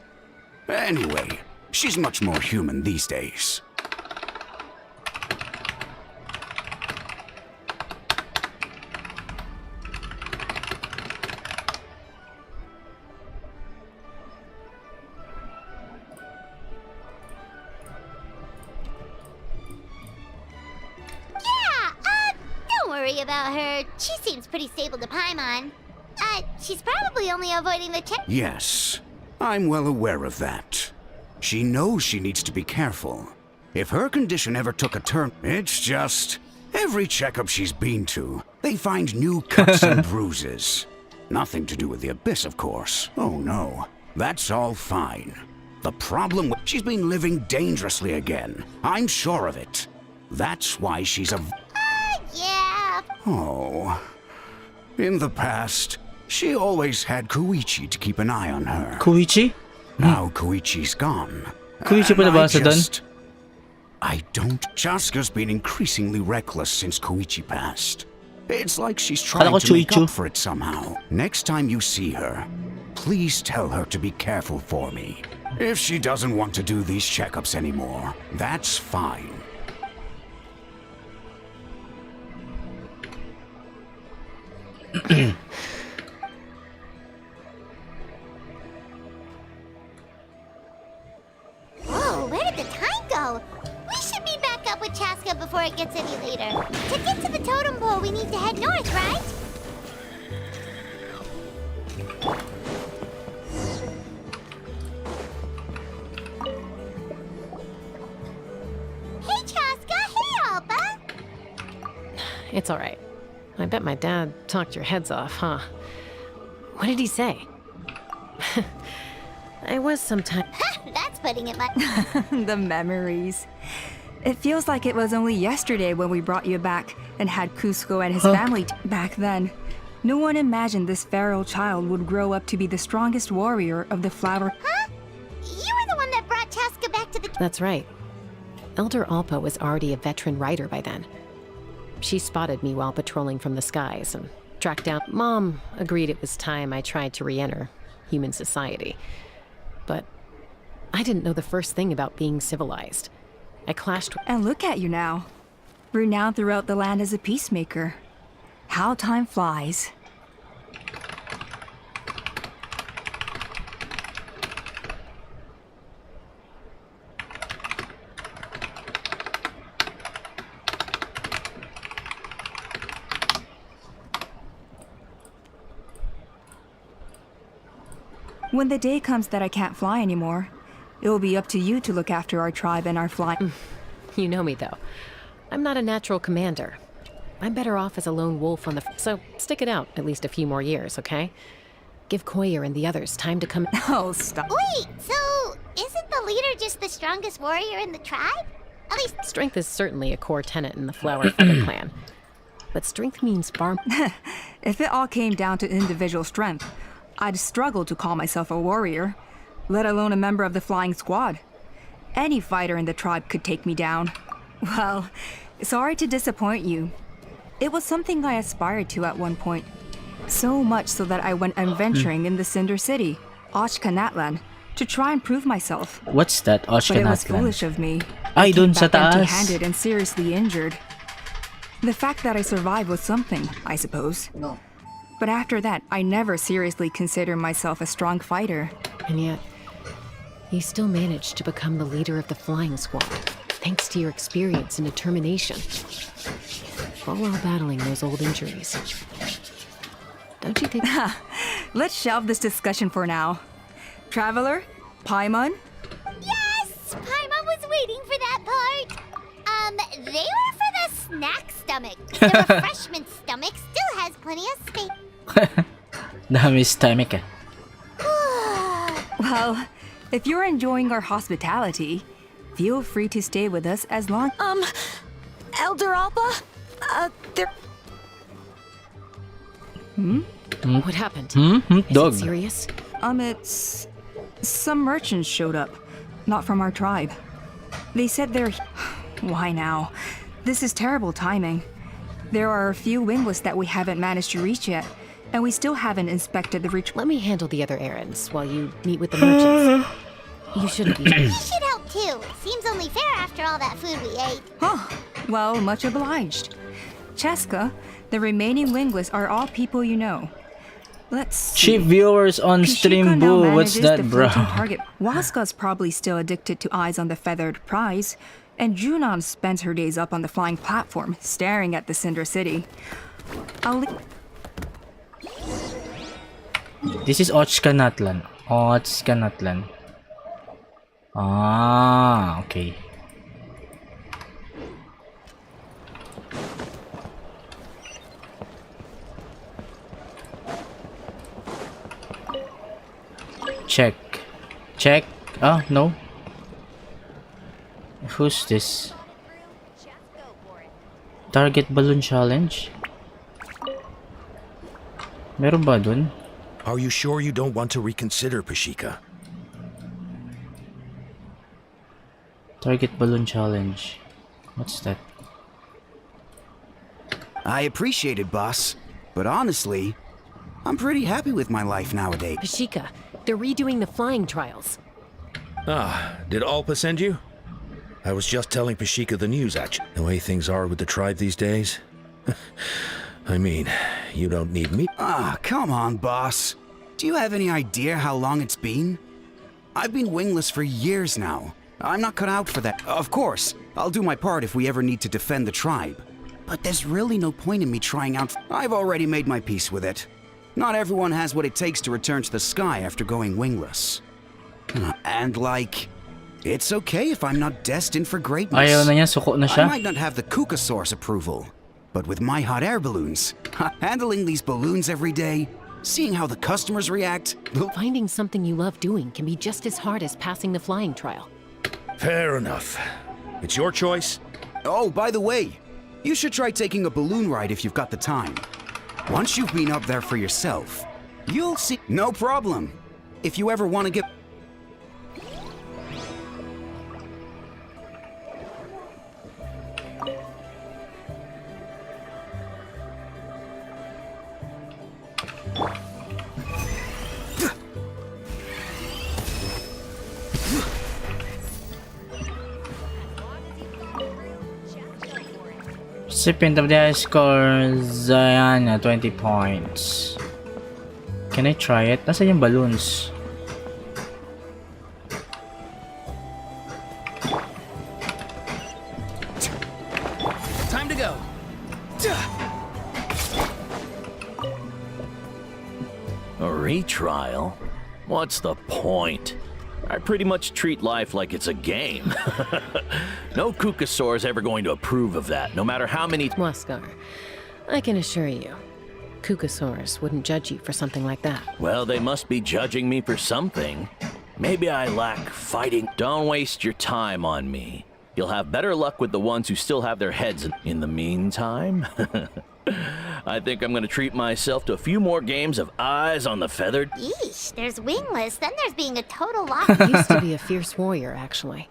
Anyway, she's much more human these days. About her, she seems pretty stable to Paimon. She's probably only avoiding the check. Yes, I'm well aware of that. She knows she needs to be careful. If her condition ever took a turn, it's just... Every checkup she's been to, they find new cuts and bruises. Nothing to do with the abyss, of course. Oh no, that's all fine. The problem she's been living dangerously again. I'm sure of it. That's why she's a... Yeah. Oh. In the past, she always had Koichi to keep an eye on her. Koichi? Now Koichi's gone. Koichi pa nabasa doon? I don't... Chaska's been increasingly reckless since Koichi passed. It's like she's Kala trying ko to make Chuy-Chu. up for it somehow. Next time you see her, please tell her to be careful for me. If she doesn't want to do these checkups anymore, that's fine. Whoa, where did the time go? We should meet back up with Chaska before it gets any later. To get to the totem pole, we need to head north, right? Hey, Chaska! Hey, Alba! It's all right. I bet my dad talked your heads off, huh? What did he say? I was sometime. That's putting it much. The memories. It feels like it was only yesterday when we brought you back and had Cusco and his family back then. No one imagined this feral child would grow up to be the strongest warrior of the flower. Huh? You were the one that brought Chaska back to the... That's right. Elder Alpa was already a veteran rider by then. She spotted me while patrolling from the skies and tracked down. Mom agreed it was time I tried to re-enter human society. But I didn't know the first thing about being civilized. I clashed with... And look at you now. Renowned throughout the land as a peacemaker. How time flies. When the day comes that I can't fly anymore, it will be up to you to look after our tribe and our flying. You know me, though. I'm not a natural commander. I'm better off as a lone wolf on the... So stick it out at least a few more years, okay? Give Koyer and the others time to come... Oh, stop. Wait, so isn't the leader just the strongest warrior in the tribe? At least... Strength is certainly a core tenet in the Flower Feather clan. But strength means far... If it all came down to individual strength, I'd struggle to call myself a warrior, let alone a member of the flying squad. Any fighter in the tribe could take me down. Well, sorry to disappoint you. It was something I aspired to at one point. So much so that I went adventuring in the Cinder City, Ochkanatlan, to try and prove myself. What's that, But it was Ochkanatlan? foolish of me. Ay, I dun came sa back taas. empty-handed and seriously injured. The fact that I survived was something, I suppose. No. But after that, I never seriously considered myself a strong fighter. And yet, you still managed to become the leader of the flying squad, thanks to your experience and determination. All while battling those old injuries. Don't you think... Let's shelve this discussion for now. Traveler? Paimon? Yes! Paimon was waiting for that part. They were for the snack stomach. The refreshment stomach still has plenty of space. Dami stomach eh. Well, if you're enjoying our hospitality, feel free to stay with us as long... Elder Alpa? There... What happened? Dog. Is it serious? It's... Some merchants showed up. Not from our tribe. They said they're... Why now? This is terrible timing. There are a few wingless that we haven't managed to reach yet, and we still haven't inspected the reach... Let me handle the other errands while you meet with the merchants. You shouldn't be... We should help too. Seems only fair after all that food we ate. Huh. Well, much obliged. Cheska, the remaining wingless are all people you know. Let's see. Cheap viewers on stream, Kushiko now boo. What's manages that, the bro? floating target. Waska's probably still addicted to eyes on the feathered prize, and Junon spends her days up on the flying platform, staring at the Cinder City. This is Ochkanatlan. Ochkanatlan. Ah, okay. Check. Check. Ah, no. Who's this? Target balloon challenge? Meron ba dun? Are you sure you don't want to reconsider, Pashika? Target balloon challenge. What's that? I appreciate it, boss. But honestly, I'm pretty happy with my life nowadays. Pashika, they're redoing the flying trials. Ah, did Alpa send you? I was just telling Pashika the news, actually. The way things are with the tribe these days. I mean, you don't need me. Ah, come on, boss. Do you have any idea how long it's been? I've been wingless for years now. I'm not cut out for that. Of course, I'll do my part if we ever need to defend the tribe. But there's really no point in me trying out. I've already made my peace with it. Not everyone has what it takes to return to the sky after going wingless. And it's okay if I'm not destined for greatness. Ayaw na niya, suko na siya. I might not have the Kukasaur's approval, but with my hot air balloons, handling these balloons every day, seeing how the customers react... Finding something you love doing can be just as hard as passing the flying trial. Fair enough. It's your choice. Oh, by the way, you should try taking a balloon ride if you've got the time. Once you've been up there for yourself, you'll see... No problem. If you ever want to get... Recipient of the score, Ziana, 20 points. Can I try it? Nasaan yung balloons? Time to go. A retrial? What's the point? I pretty much treat life like it's a game. No Kukasaur's ever going to approve of that, no matter how many... Muskar, I can assure you, Kukasaurus wouldn't judge you for something like that. Well, they must be judging me for something. Maybe I lack fighting. Don't waste your time on me. You'll have better luck with the ones who still have their heads in the meantime. I think I'm gonna treat myself to a few more games of Eyes on the Feathered. Yeesh, there's wingless, then there's being a total lot. Used to be a fierce warrior, actually.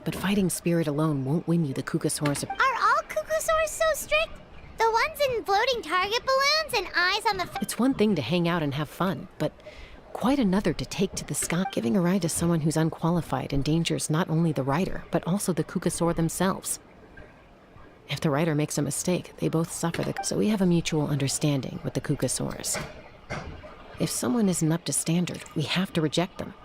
But fighting spirit alone won't win you the Kukasaurus. Are all Kukasaurs so strict? The ones in floating target balloons and Eyes on the It's one thing to hang out and have fun, but quite another to take to the sky. Giving a ride to someone who's unqualified endangers not only the rider, but also the Kukasaur themselves. If the rider makes a mistake, they both suffer. So we have a mutual understanding with the Kukasaurs. If someone isn't up to standard, we have to reject them.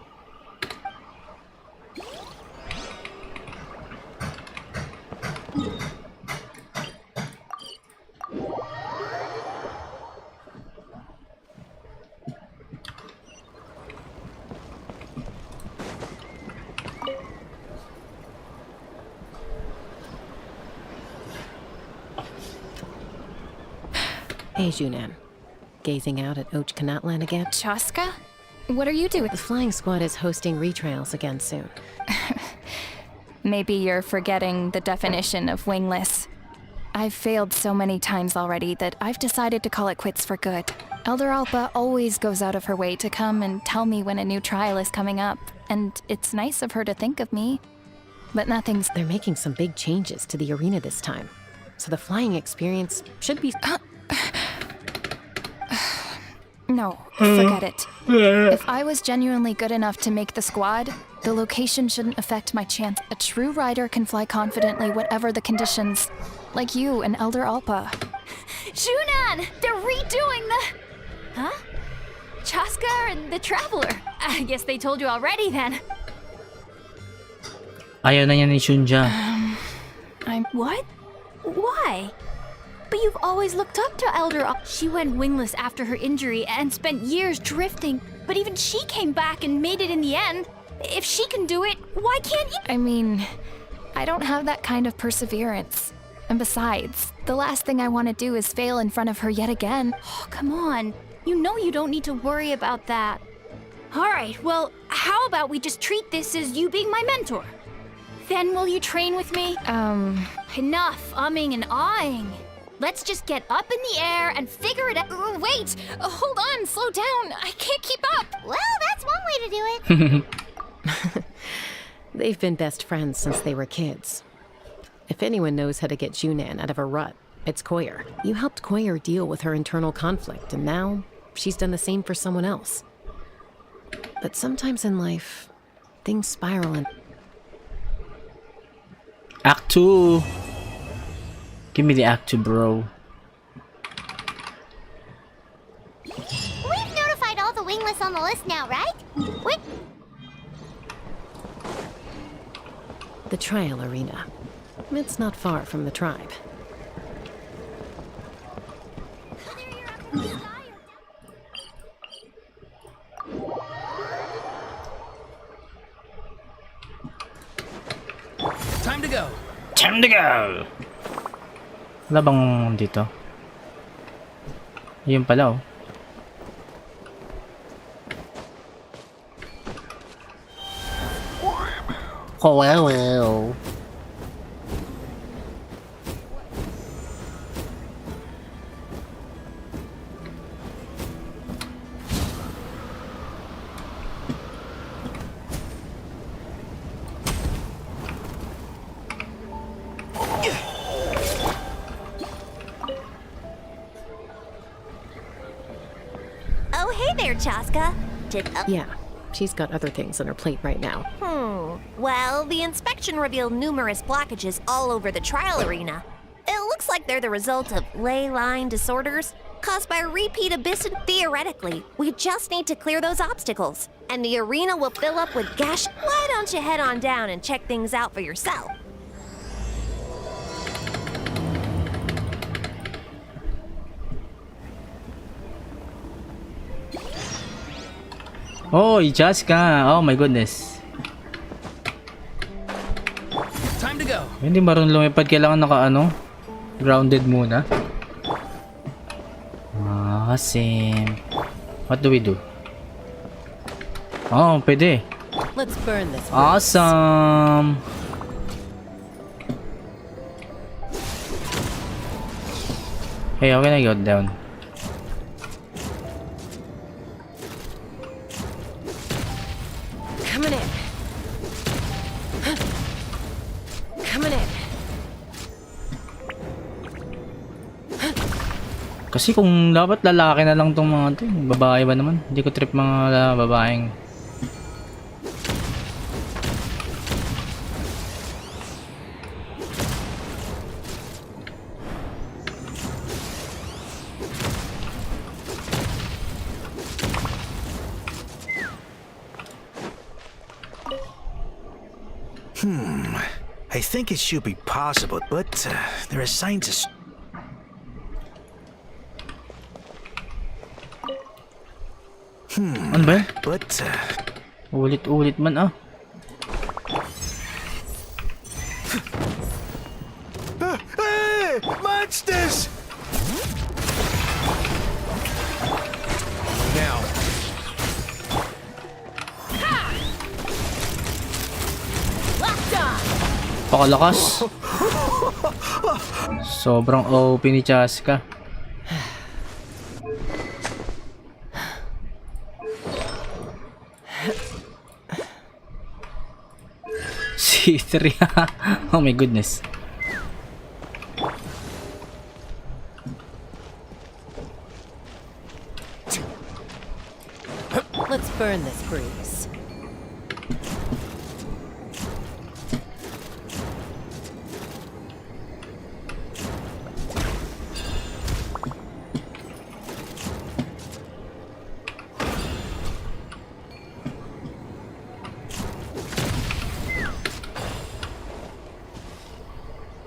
Hey, Junan. Gazing out at Ochkanatlan again? Chaska? What are you doing? The flying squad is hosting retrials again soon. Maybe you're forgetting the definition of wingless. I've failed so many times already that I've decided to call it quits for good. Elder Alpa always goes out of her way to come and tell me when a new trial is coming up, and it's nice of her to think of me. But nothing's... They're making some big changes to the arena this time, so the flying experience should be... No, forget it. If I was genuinely good enough to make the squad, the location shouldn't affect my chance. A true rider can fly confidently whatever the conditions. Like you and Elder Alpa. Junan! They're redoing the... Huh? Chaska and the Traveler. I guess they told you already then. Ayaw na niya ni Shunja. What? Why? But you've always looked up to Elder She went wingless after her injury and spent years drifting, but even she came back and made it in the end. If she can do it, why can't you? I mean, I don't have that kind of perseverance. And besides, the last thing I want to do is fail in front of her yet again. Oh, come on. You know you don't need to worry about that. All right, well, how about we just treat this as you being my mentor? Then will you train with me? Enough umming and ahhing. Let's just get up in the air and figure it out. Wait! Hold on, slow down. I can't keep up. Well, that's one way to do it. They've been best friends since they were kids. If anyone knows how to get Junan out of a rut, It's Coyer. You helped Coyer deal with her internal conflict, and now she's done the same for someone else. But sometimes in life, things spiral and... Act 2. Give me the Act 2, bro. We've notified all the wingless on the list now, right? Wait. The trial arena. It's not far from the tribe. Time to go. Time to go! Wala bang dito? Yun pala, oh. Oh, well. Oh, hey there, Chaska. Yeah, she's got other things on her plate right now. Well, the inspection revealed numerous blockages all over the trial arena. It looks like they're the result of ley line disorders caused by a repeat abyss. Theoretically, we just need to clear those obstacles, and the arena will fill up with gash. Why don't you head on down and check things out for yourself? Oh, Chaska. Oh my goodness. Time to go. Hindi marunong lumipad, kailangan naka grounded muna. Kasi what do we do? Oh, pwede. Let's burn this. Awesome. Hey, how can I get down? Coming in. Coming in. Kasi kung dapat lalaki na lang tong mga to, babae ba naman? Hindi ko trip mga babaeng. I think it should be possible, but there are scientists. Ano ba? But ulit-ulit man ah. Hey! Monsters! Now. Pakalakas. Sobrang OP ni Chaska. C3. Oh my goodness. Let's burn this breeze.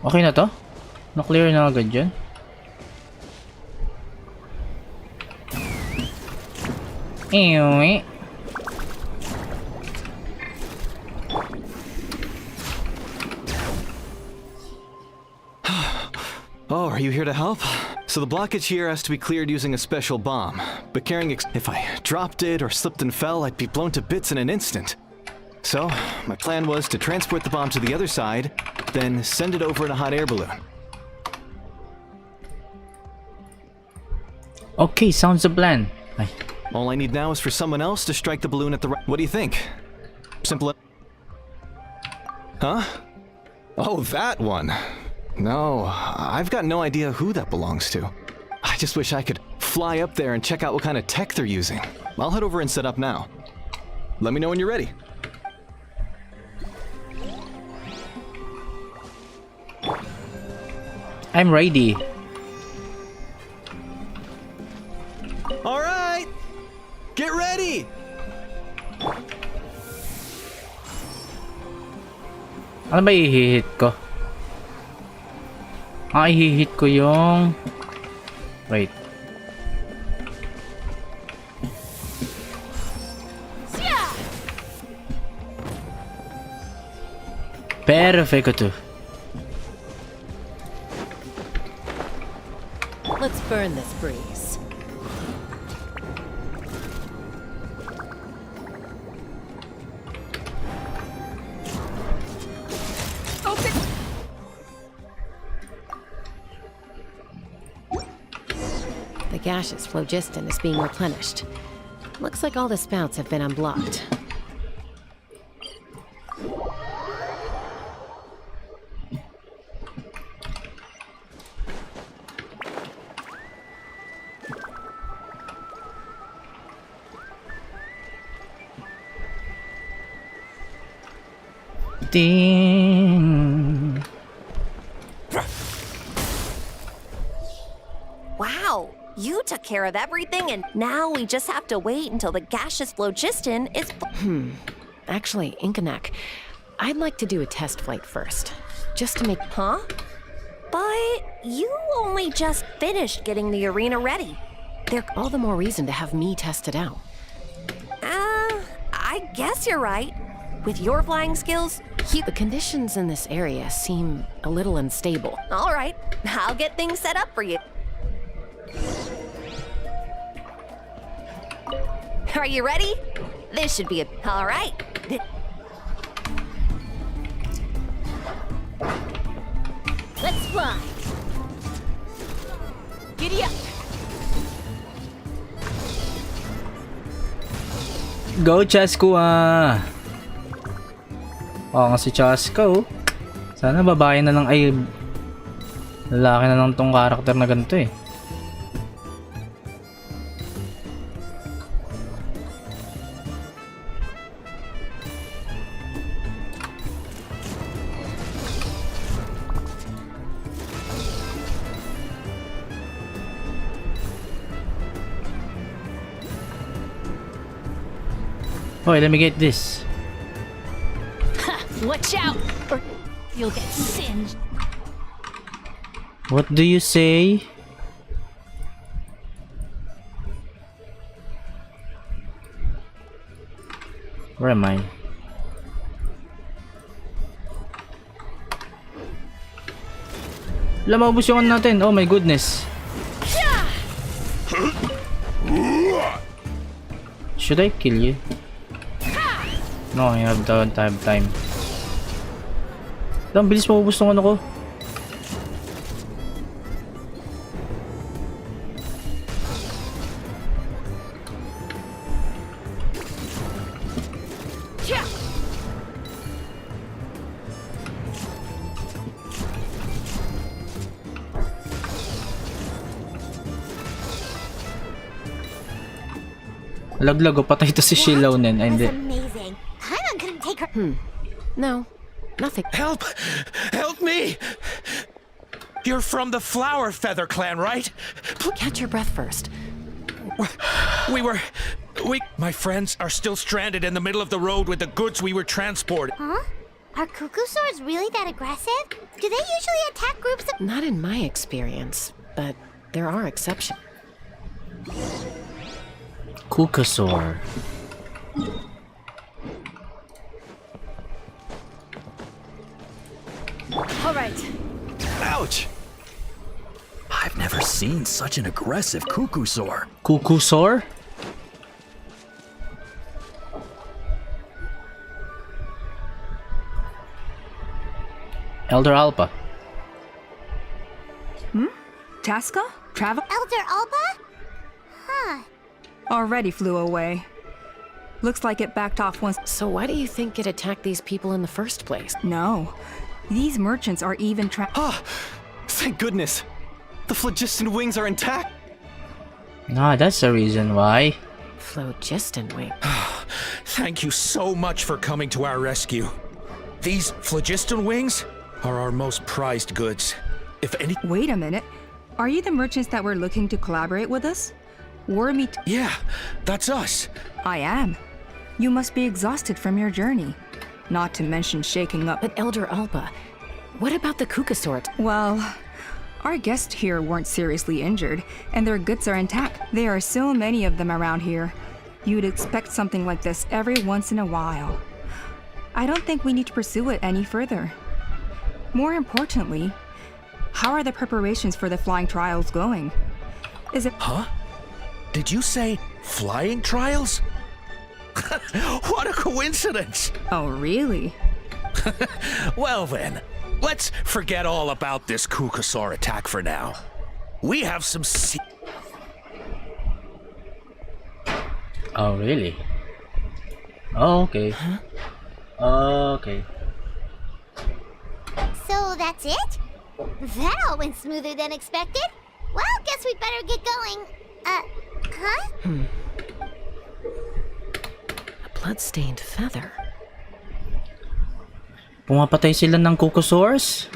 Okay na to? Na-clear na agad dyan? Ewe. Oh, are you here to help? So the blockage here has to be cleared using a special bomb. But carrying if I dropped it or slipped and fell, I'd be blown to bits in an instant. So, my plan was to transport the bomb to the other side, then send it over in a hot air balloon. Okay, sounds a plan. Ay. All I need now is for someone else to strike the balloon at the right... What do you think? Simple... Huh? Oh, that one. No, I've got no idea who that belongs to. I just wish I could fly up there and check out what kind of tech they're using. I'll head over and set up now. Let me know when you're ready. I'm ready. All right, get ready. Ano ba i-hit ko? I-hit ko yung... Wait. Perfecto. Let's burn this breeze. The gaseous phlogiston is being replenished. Looks like all the spouts have been unblocked. Ding. Wow, you took care of everything, and now we just have to wait until the gaseous phlogiston is. Actually, Inkanak, I'd like to do a test flight first, just to make. Huh? But you only just finished getting the arena ready. There's all the more reason to have me test it out. I guess you're right. With your flying skills, the conditions in this area seem a little unstable. All right, I'll get things set up for you. Are you ready? This should be all right. Let's fly. Giddy up. Go, Chasko! Oo nga si Chasko. Sana babae na lang, ay lalaki na lang tong karakter na ganito eh. Hoy, let me get this. Watch out, or you'll get singed. What do you say? Where am I? Wala, maubos yung ano natin. Oh my goodness. Should I kill you? No, I have time. Ang bilis maubos ng ano ko. Laglag, patay to si Shilaw nen. That's amazing. Paimon couldn't take her. No, nothing. Help! Help me! You're from the Flower Feather clan, right? Catch your breath first. My friends are still stranded in the middle of the road with the goods we were transporting. Huh? Are cuckoo swords really that aggressive? Do they usually attack groups of... Not in my experience, but there are exceptions. Kukasaur. All right. Ouch! I've never seen such an aggressive Kukusaur. Kukusaur? Elder Alpa. Tasca? Travel? Elder Alba? Huh. Already flew away. Looks like it backed off once. So why do you think it attacked these people in the first place? No. These merchants are even Ah! Thank goodness! The phlogiston wings are intact! Nah, that's the reason why. Phlogiston wing. Thank you so much for coming to our rescue. These phlogiston wings are our most prized goods. If any— Wait a minute. Are you the merchants that were looking to collaborate with us? Yeah, that's us. I am. You must be exhausted from your journey. Not to mention shaking up. But Elder Alpa, what about the Kukasort? Well, our guests here weren't seriously injured, and their goods are intact. There are so many of them around here. You'd expect something like this every once in a while. I don't think we need to pursue it any further. More importantly, how are the preparations for the flying trials going? Is it— Huh? Did you say flying trials? What a coincidence! Oh, really? Well then, let's forget all about this Kukasaur attack for now. We have some Oh, really? Oh, okay. Okay. So that's it? That all went smoother than expected. Well, guess we better get going. Huh? A blood-stained feather. Pumapatay sila ng Kukusaurs?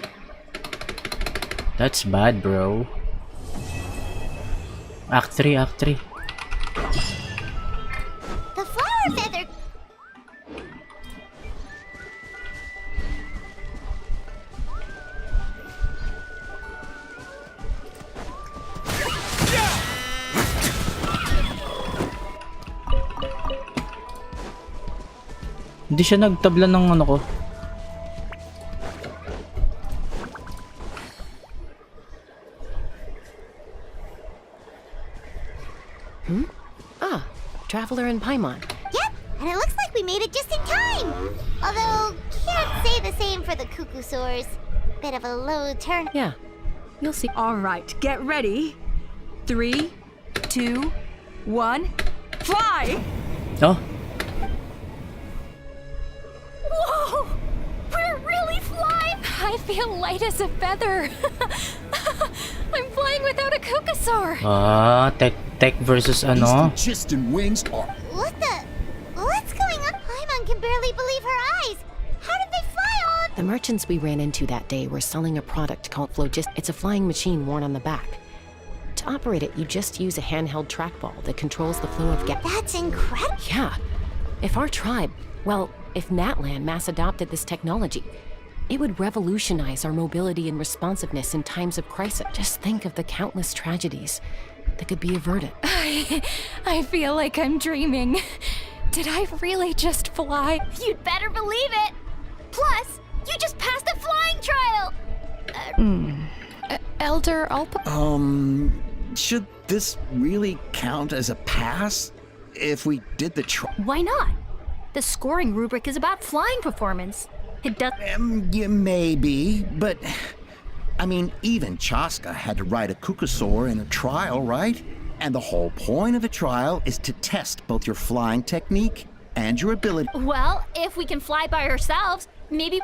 That's bad, bro. Act 3, Act 3. The flower feather. Hindi siya nagtabla ng ano ko. Ah, Traveler and Paimon. Yep, and it looks like we made it just in time. Although, can't say the same for the Kukusaurs. Bit of a low turn. Yeah, you'll see. All right, get ready. 3, 2, 1, fly! Oh. Whoa! We're really flying! I feel light as a feather. I'm flying without a Kukasaur. Ah, tech versus ano? Phlogiston wings are... What's going on? Paimon can barely believe her eyes. How did they fly all... The merchants we ran into that day were selling a product called Phlogiston. It's a flying machine worn on the back. To operate it, you just use a handheld trackball that controls the flow of gas. That's incredible. Yeah. If our tribe, well, if Natlan mass adopted this technology, it would revolutionize our mobility and responsiveness in times of crisis. Just think of the countless tragedies that could be averted. I feel like I'm dreaming. Did I really just fly? You'd better believe it. Plus, you just passed a flying trial. Elder Alpa? Should this really count as a pass? If we did the Why not? The scoring rubric is about flying performance. It does. Yeah, maybe, but I mean, even Chaska had to ride a Kukasaur in a trial, right? And the whole point of a trial is to test both your flying technique and your ability. Well, if we can fly by ourselves, maybe.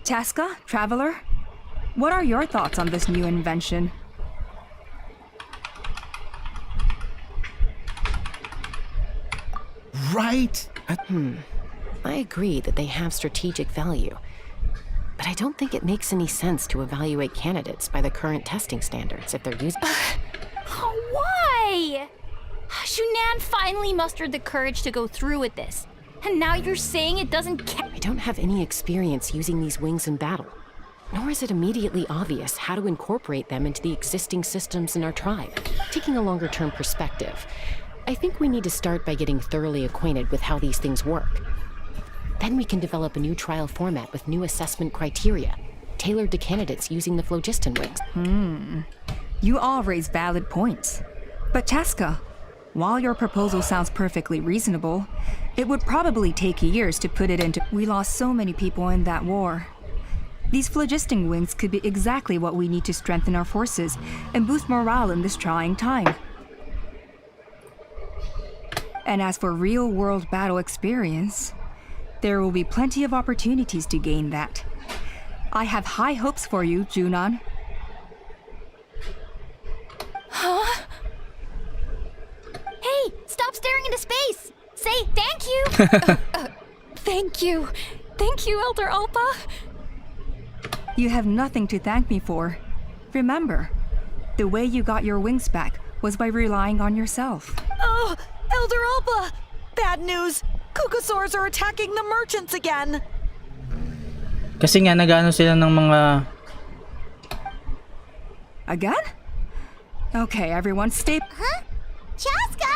Chaska, Traveler, what are your thoughts on this new invention? Right? I agree that they have strategic value, but I don't think it makes any sense to evaluate candidates by the current testing standards if they're using. Why? Shunan finally mustered the courage to go through with this. And now you're saying it doesn't count? I don't have any experience using these wings in battle, nor is it immediately obvious how to incorporate them into the existing systems in our tribe. Taking a longer-term perspective, I think we need to start by getting thoroughly acquainted with how these things work. Then we can develop a new trial format with new assessment criteria, tailored to candidates using the phlogiston wings. You all raise valid points. But Chaska, while your proposal sounds perfectly reasonable, it would probably take years to put it into... We lost so many people in that war. These phlogiston wings could be exactly what we need to strengthen our forces and boost morale in this trying time. And as for real-world battle experience, There will be plenty of opportunities to gain that. I have high hopes for you, Junon. Huh? Hey, stop staring into space! Say thank you! Thank you. Thank you, Elder Alpa. You have nothing to thank me for. Remember, the way you got your wings back was by relying on yourself. Oh, Elder Alpa! Bad news! Kukusaurs are attacking the merchants again! Kasi nga nagano sila ng mga... Again? Okay, everyone stay... Huh? Chaska?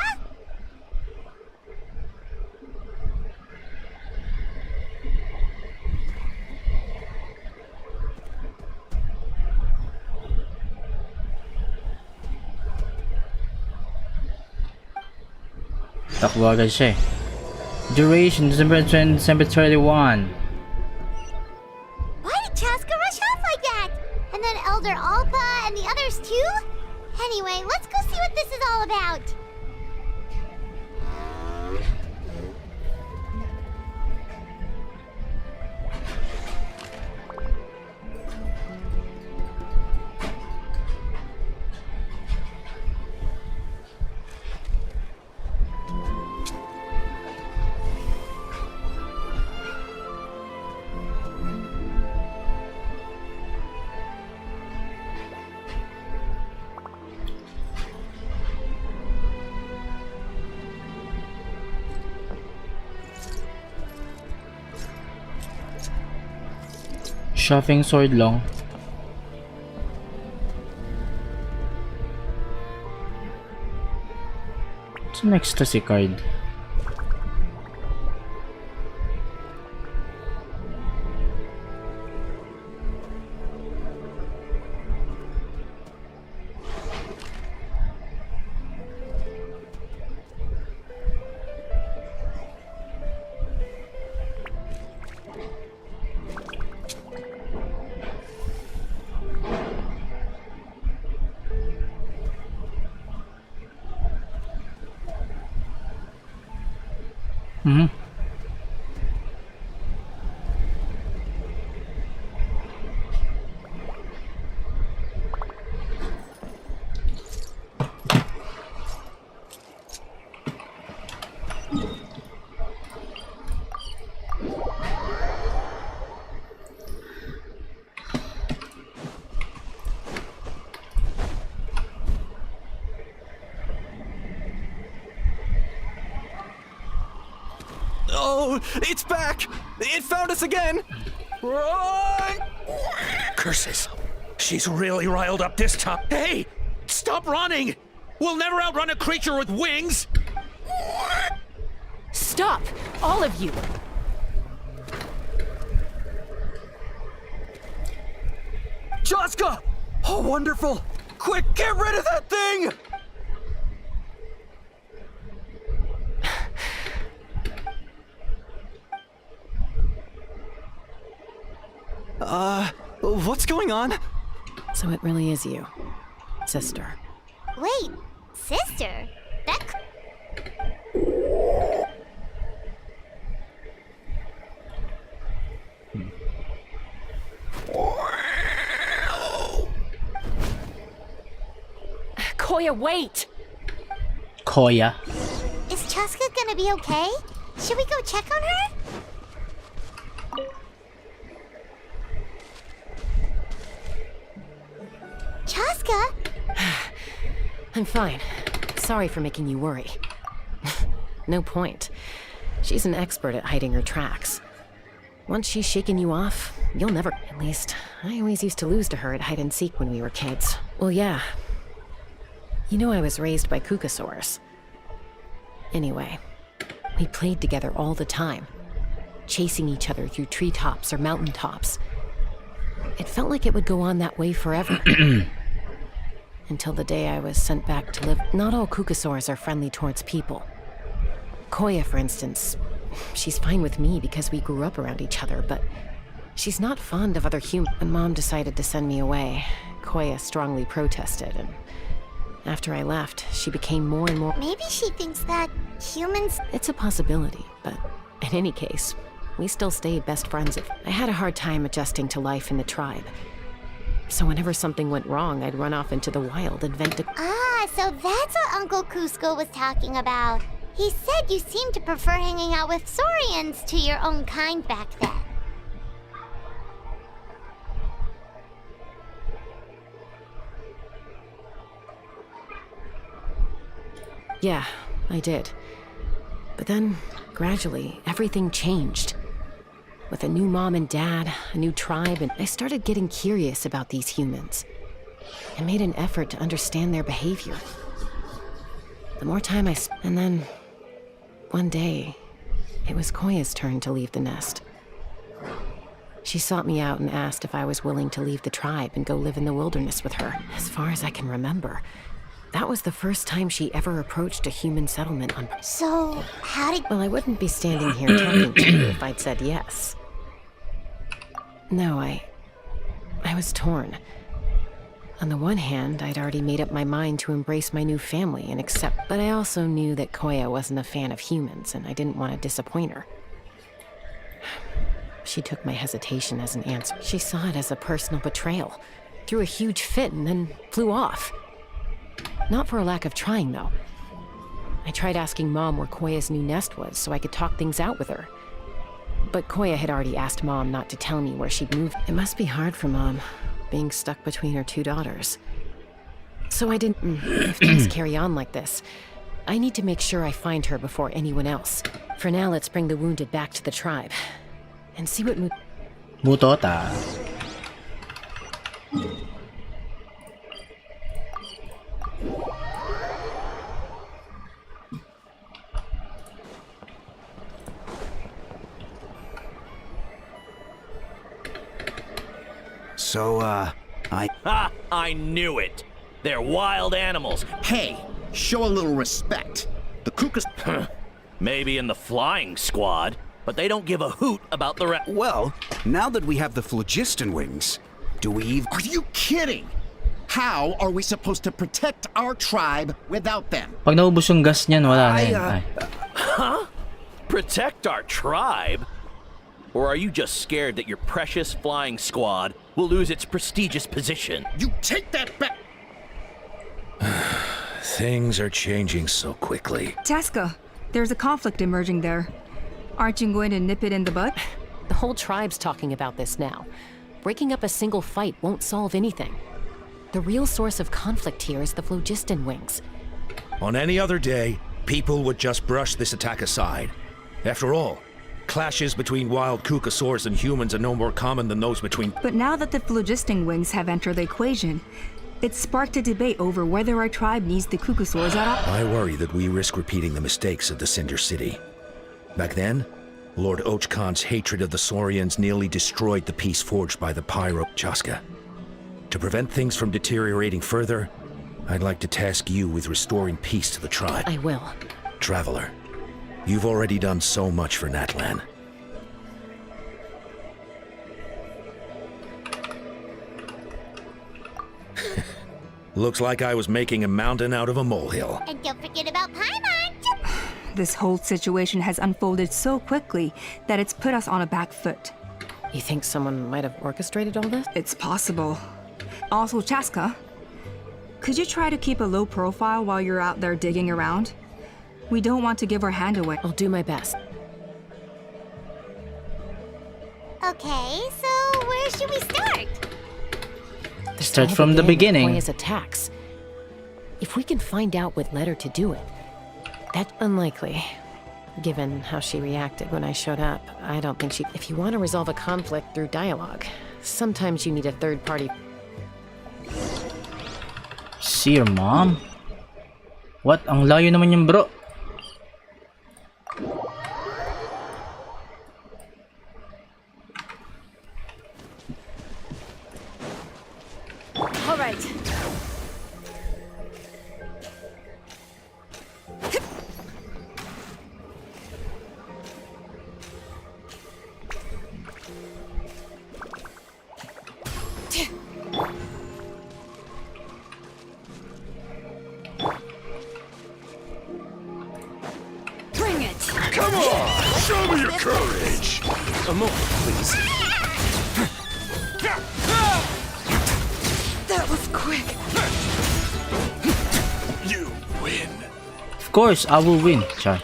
Takbo agad siya eh. Duration, December 20, December 31. Why did Chaska rush off like that? And then Elder Alpa and the others too? Anyway, let's go see what this is all about. Shuffling sword long. What's an ecstasy card? Mm-hmm. Oh, it's back! It found us again! Run! Curses. She's really riled up this time. Hey! Stop running! We'll never outrun a creature with wings! Stop! All of you! Chaska! Oh, wonderful! Quick, get rid of that thing! What's going on? So it really is you, sister. Wait, sister? That Koya, wait! Koya. Is Chaska gonna be okay? Should we go check on her? Chaska? I'm fine. Sorry for making you worry. No point. She's an expert at hiding her tracks. Once she's shaken you off, you'll never... At least, I always used to lose to her at hide-and-seek when we were kids. Well, yeah. You know I was raised by Kukusaurs. Anyway, we played together all the time, chasing each other through treetops or mountaintops. It felt like it would go on that way forever. Until the day I was sent back to live. Not all Kukusaurs are friendly towards people. Koya, for instance, she's fine with me because we grew up around each other, but she's not fond of other humans. When Mom decided to send me away, Koya strongly protested, and after I left, she became more and more... Maybe she thinks that humans... It's a possibility, but in any case, we still stayed best friends. I had a hard time adjusting to life in the tribe. So whenever something went wrong, I'd run off into the wild and vent to... Ah, so that's what Uncle Cusco was talking about. He said you seemed to prefer hanging out with Saurians to your own kind back then. Yeah, I did. But then, gradually, everything changed. With a new mom and dad, a new tribe, and I started getting curious about these humans. I made an effort to understand their behavior. The more time and then, one day, it was Koya's turn to leave the nest. She sought me out and asked if I was willing to leave the tribe and go live in the wilderness with her. As far as I can remember, that was the first time she ever approached a human settlement on... So, how did... Well, I wouldn't be standing here talking to you if I'd said yes. No, I was torn. On the one hand, I'd already made up my mind to embrace my new family and accept... But I also knew that Koya wasn't a fan of humans, and I didn't want to disappoint her. She took my hesitation as an answer. She saw it as a personal betrayal, threw a huge fit, and then flew off. Not for a lack of trying, though. I tried asking Mom where Koya's new nest was so I could talk things out with her. But Koya had already asked Mom not to tell me where she'd moved. It must be hard for Mom, being stuck between her two daughters. So I didn't... If things carry on like this, I need to make sure I find her before anyone else. For now, let's bring the wounded back to the tribe. And see what... Butota. So, Ha! I knew it! They're wild animals. Hey, show a little respect. The Kukas... Maybe in the flying squad, but they don't give a hoot about the rest. Well, now that we have the phlogiston wings, do we even... Are you kidding? How are we supposed to protect our tribe without them? Pag naubos yung gas niyan, wala na yan. Huh? Protect our tribe? Or are you just scared that your precious flying squad will lose its prestigious position? You take that back! Things are changing so quickly. Chaska, there's a conflict emerging there. Aren't you going to nip it in the bud? The whole tribe's talking about this now. Breaking up a single fight won't solve anything. The real source of conflict here is the phlogiston wings. On any other day, people would just brush this attack aside. After all, clashes between wild kukasaurs and humans are no more common than those between... But now that the phlogiston wings have entered the equation, it's sparked a debate over whether our tribe needs the kukasaurs at all. I worry that we risk repeating the mistakes of the Cinder City. Back then, Lord Ochkon's hatred of the Saurians nearly destroyed the peace forged by the Pyro Chaska. To prevent things from deteriorating further, I'd like to task you with restoring peace to the tribe. I will. Traveler, you've already done so much for Natlan. Looks like I was making a mountain out of a molehill. And don't forget about Paimon! This whole situation has unfolded so quickly that it's put us on a back foot. You think someone might have orchestrated all this? It's possible. Also, Chaska, could you try to keep a low profile while you're out there digging around? We don't want to give our hand away. I'll do my best. Okay, so where should we start? Start from the beginning. Koya's attacks. If we can find out what led her to do it, that's unlikely. Given how she reacted when I showed up, I don't think she... If you want to resolve a conflict through dialogue, sometimes you need a third party. See your mom? What? Ang layo naman yung bro. All right. Come on! Show me your courage! A moment, please. That was quick. You win. Of course, I will win. Char.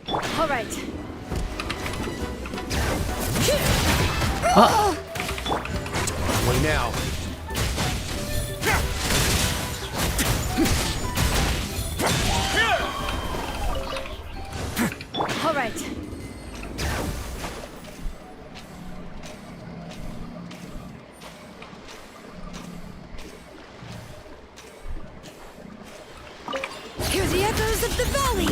All right. Ah. Way now. All right. Hear the echoes of the valley.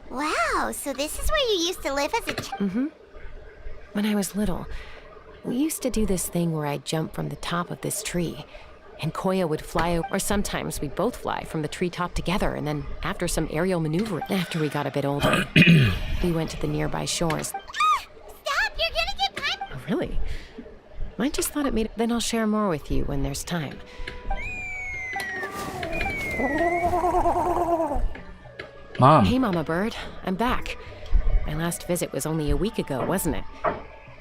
Wow, so this is where you used to live as a child? When I was little, we used to do this thing where I'd jump from the top of this tree, and Koya would fly over, or sometimes we'd both fly from the treetop together, and then after some aerial maneuver, after we got a bit older, we went to the nearby shores. Stop! You're gonna get piped! Oh, really? I just thought it made. Then I'll share more with you when there's time. Mom. Hey, Mama Bird. I'm back. My last visit was only a week ago, wasn't it?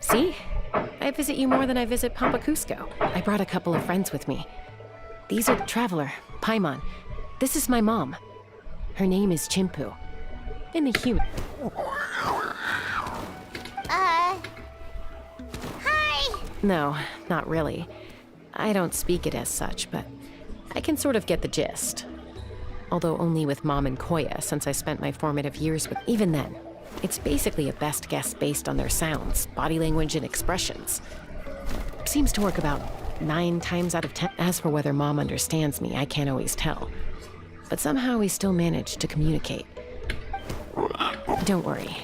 See? I visit you more than I visit Papa Cusco. I brought a couple of friends with me. These are the Traveler, Paimon. This is my mom. Her name is Chimpu. In the human. Hi! No, not really. I don't speak it as such, but I can sort of get the gist. Although only with Mom and Koya, since I spent my formative years with. Even then, it's basically a best guess based on their sounds, body language, and expressions. Seems to work about 9 times out of 10. As for whether Mom understands me, I can't always tell. But somehow we still manage to communicate. Don't worry,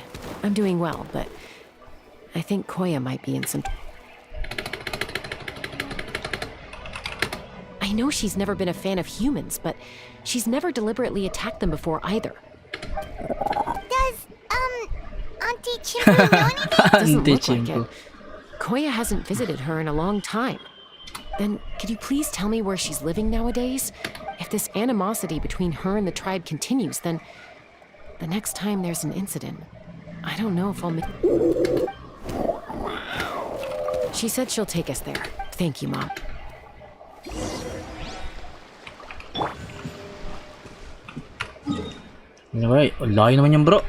I'm doing well, but I think Koya might be in some. I know she's never been a fan of humans, but she's never deliberately attacked them before either. Does, Auntie Chimpu know anything? Doesn't look like it. Koya hasn't visited her in a long time. Then, could you please tell me where she's living nowadays? If this animosity between her and the tribe continues, then the next time there's an incident, I don't know if I'll make. She said she'll take us there. Thank you, Mom. Alright, layo naman yan, bro.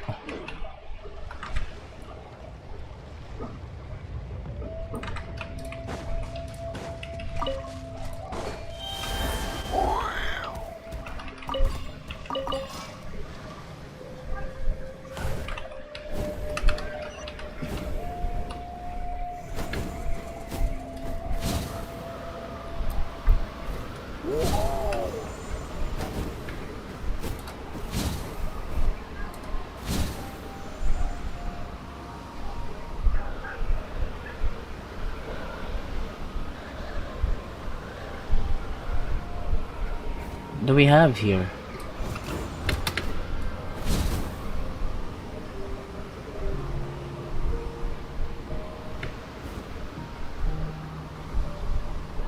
What do we have here?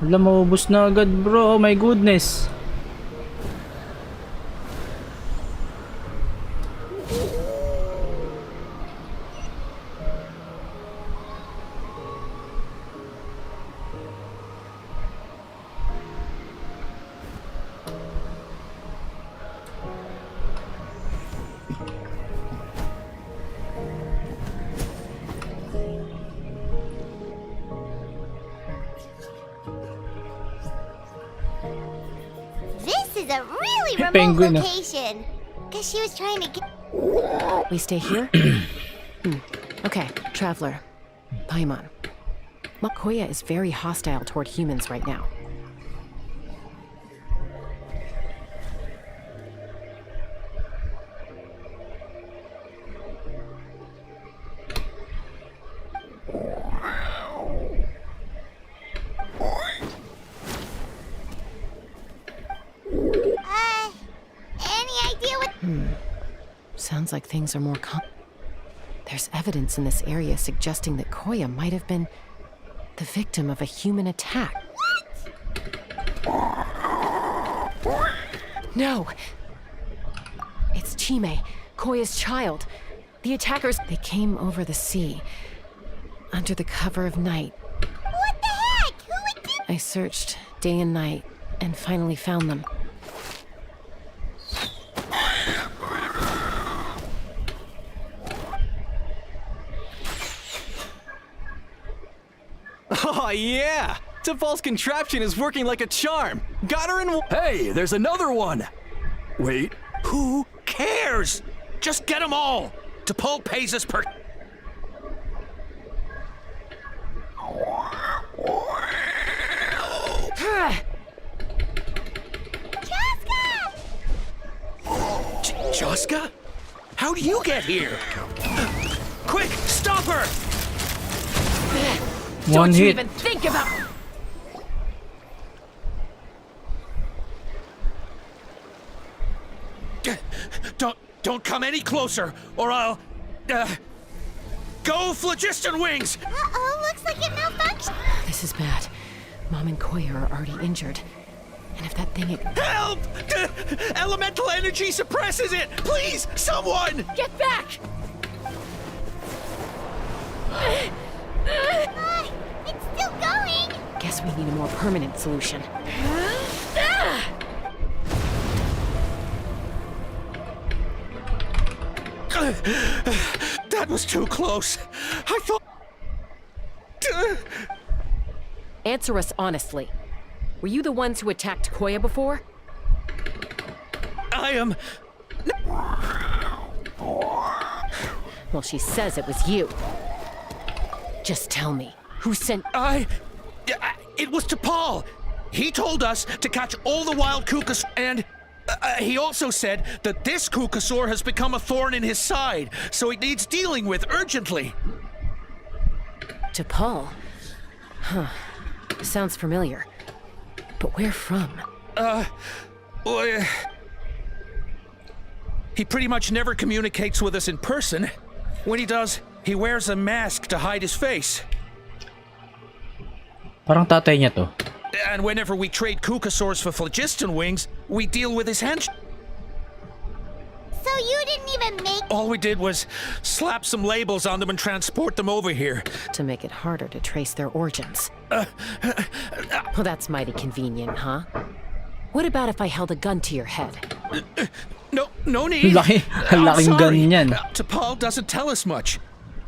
Wala, maubos na agad, bro. Oh my goodness. This is a really remote Penguin. location. Cause she was trying to get. We stay here? Okay, Traveler. Paimon. Koya is very hostile toward humans right now. Any idea what? Sounds like things are more There's evidence in this area suggesting that Koya might have been the victim of a human attack. No! It's Chime, Koya's child. The attackers, they came over the sea, under the cover of night. What the heck? Who would do? I searched day and night, and finally found them. Oh, yeah! T'Pol's contraption is working like a charm. Got her in. Hey, there's another one. Wait, who cares? Just get them all. T'Pol pays us per. Chaska? How do you get here? Quick, stop her! One Don't you hit. even think about... Don't come any closer, or I'll... Go, Phlogiston Wings! Uh-oh, looks like it malfunctioned. This is bad. Mom and Koya are already injured. And if that thing... Help! Elemental energy suppresses it! Please, someone! Get back! It's still going. Guess we need a more permanent solution. That was too close. I thought... Answer us honestly. Were you the ones who attacked Koya before? I am... Well, she says it was you. Just tell me, who sent... It was T'Pol. He told us to catch all the wild Kukas, and he also said that this Kukasaur has become a thorn in his side, so it needs dealing with urgently. T'Pol? Huh. Sounds familiar. But where from? Well, he pretty much never communicates with us in person. When he does, he wears a mask to hide his face. Parang tatay niya to. And whenever we trade Kukasaurs for Phlogiston Wings, we deal with his hench. So you didn't even make... All we did was slap some labels on them and transport them over here. To make it harder to trace their origins. Well, that's mighty convenient, huh? What about if I held a gun to your head? No need. Laking gun niyan. T'Pol doesn't tell us much,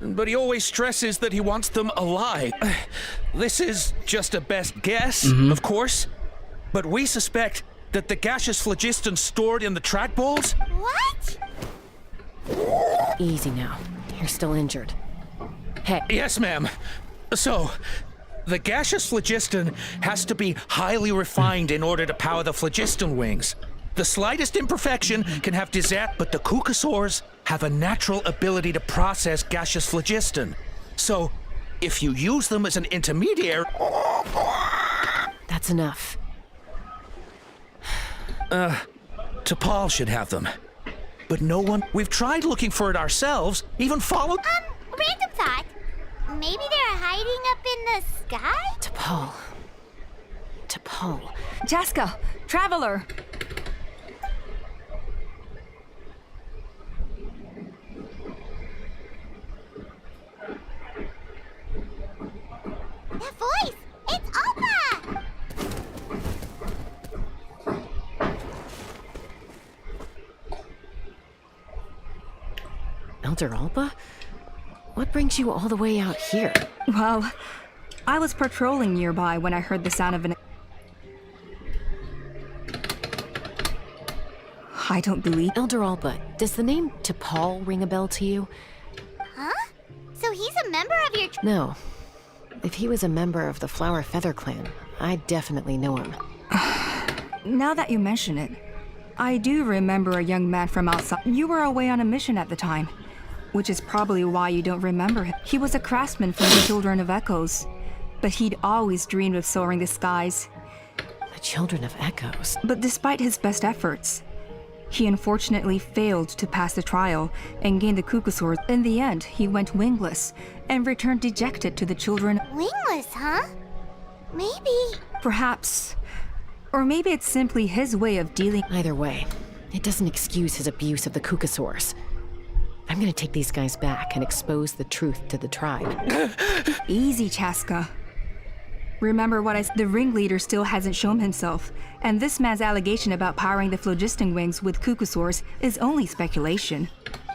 but he always stresses that he wants them alive. This is just a best guess, of course, but we suspect that the gaseous phlogiston stored in the track balls... What? Easy now. You're still injured. Hey. Yes, ma'am. So, the gaseous phlogiston has to be highly refined in order to power the phlogiston wings. The slightest imperfection can have disaster, but the Kukasaurs have a natural ability to process gaseous phlogiston. So, if you use them as an intermediary... That's enough. T'Pol should have them. But no one... We've tried looking for it ourselves, even followed... Random thought. Maybe they're hiding up in the sky? T'Pol. Jaska, Traveler! That voice! It's Alpha! Elder Alba? What brings you all the way out here? Well, I was patrolling nearby when I heard the sound of an... I don't believe... Elder Alba, does the name T'Pol ring a bell to you? Huh? So he's a member of your... No. If he was a member of the Flower Feather Clan, I'd definitely know him. Now that you mention it, I do remember a young man from outside. You were away on a mission at the time, which is probably why you don't remember him. He was a craftsman from the Children of Echoes, but he'd always dreamed of soaring the skies. The Children of Echoes? But despite his best efforts, He unfortunately failed to pass the trial and gained the Kukusaur. In the end, he went wingless and returned dejected to the children. Wingless, huh? Maybe. Perhaps. Or maybe it's simply his way of dealing. Either way, it doesn't excuse his abuse of the Kukusaurs. I'm gonna take these guys back and expose the truth to the tribe. Easy, Chaska. Remember what I said, the ringleader still hasn't shown himself, and this man's allegation about powering the phlogiston wings with Kukusaurs is only speculation.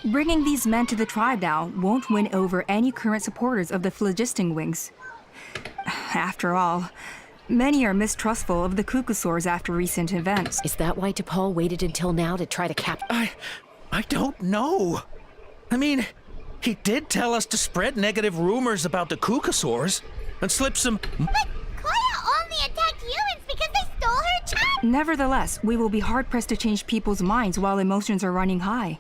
Bringing these men to the tribe now won't win over any current supporters of the phlogiston wings. After all, many are mistrustful of the Kukusaurs after recent events. Is that why T'Pol waited until now to try to I don't know. I mean, he did tell us to spread negative rumors about the Kukusaurs and slip some... But Koya only attacked humans because they stole her child! Nevertheless, we will be hard-pressed to change people's minds while emotions are running high.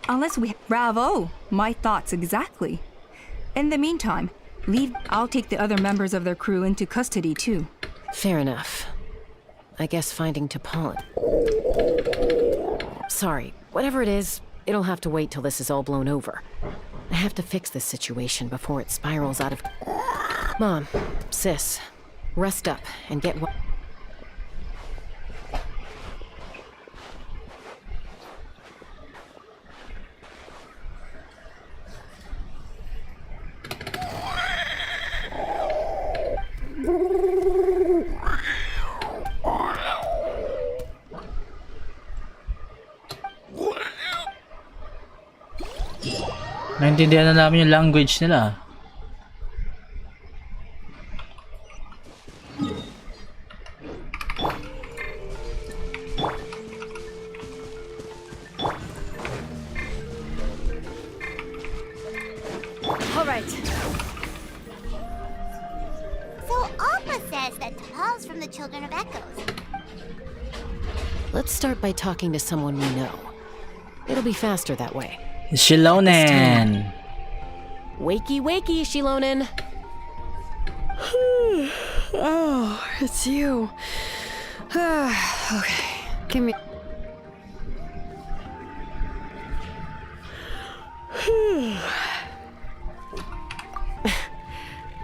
Unless we... Bravo! My thoughts exactly. In the meantime, I'll take the other members of their crew into custody too. Fair enough. I guess finding T'Pol... Sorry, whatever it is, it'll have to wait till this is all blown over. I have to fix this situation before it spirals out of... Mom, sis, rest up and get what... Naintindihan na namin yung language nila. All right. So Alpha says that T'Pol's from the Children of Echoes. Let's start by talking to someone we know. It'll be faster that way. Shilonen! Wakey, wakey, Shilonen! Oh, it's you. Okay, give me...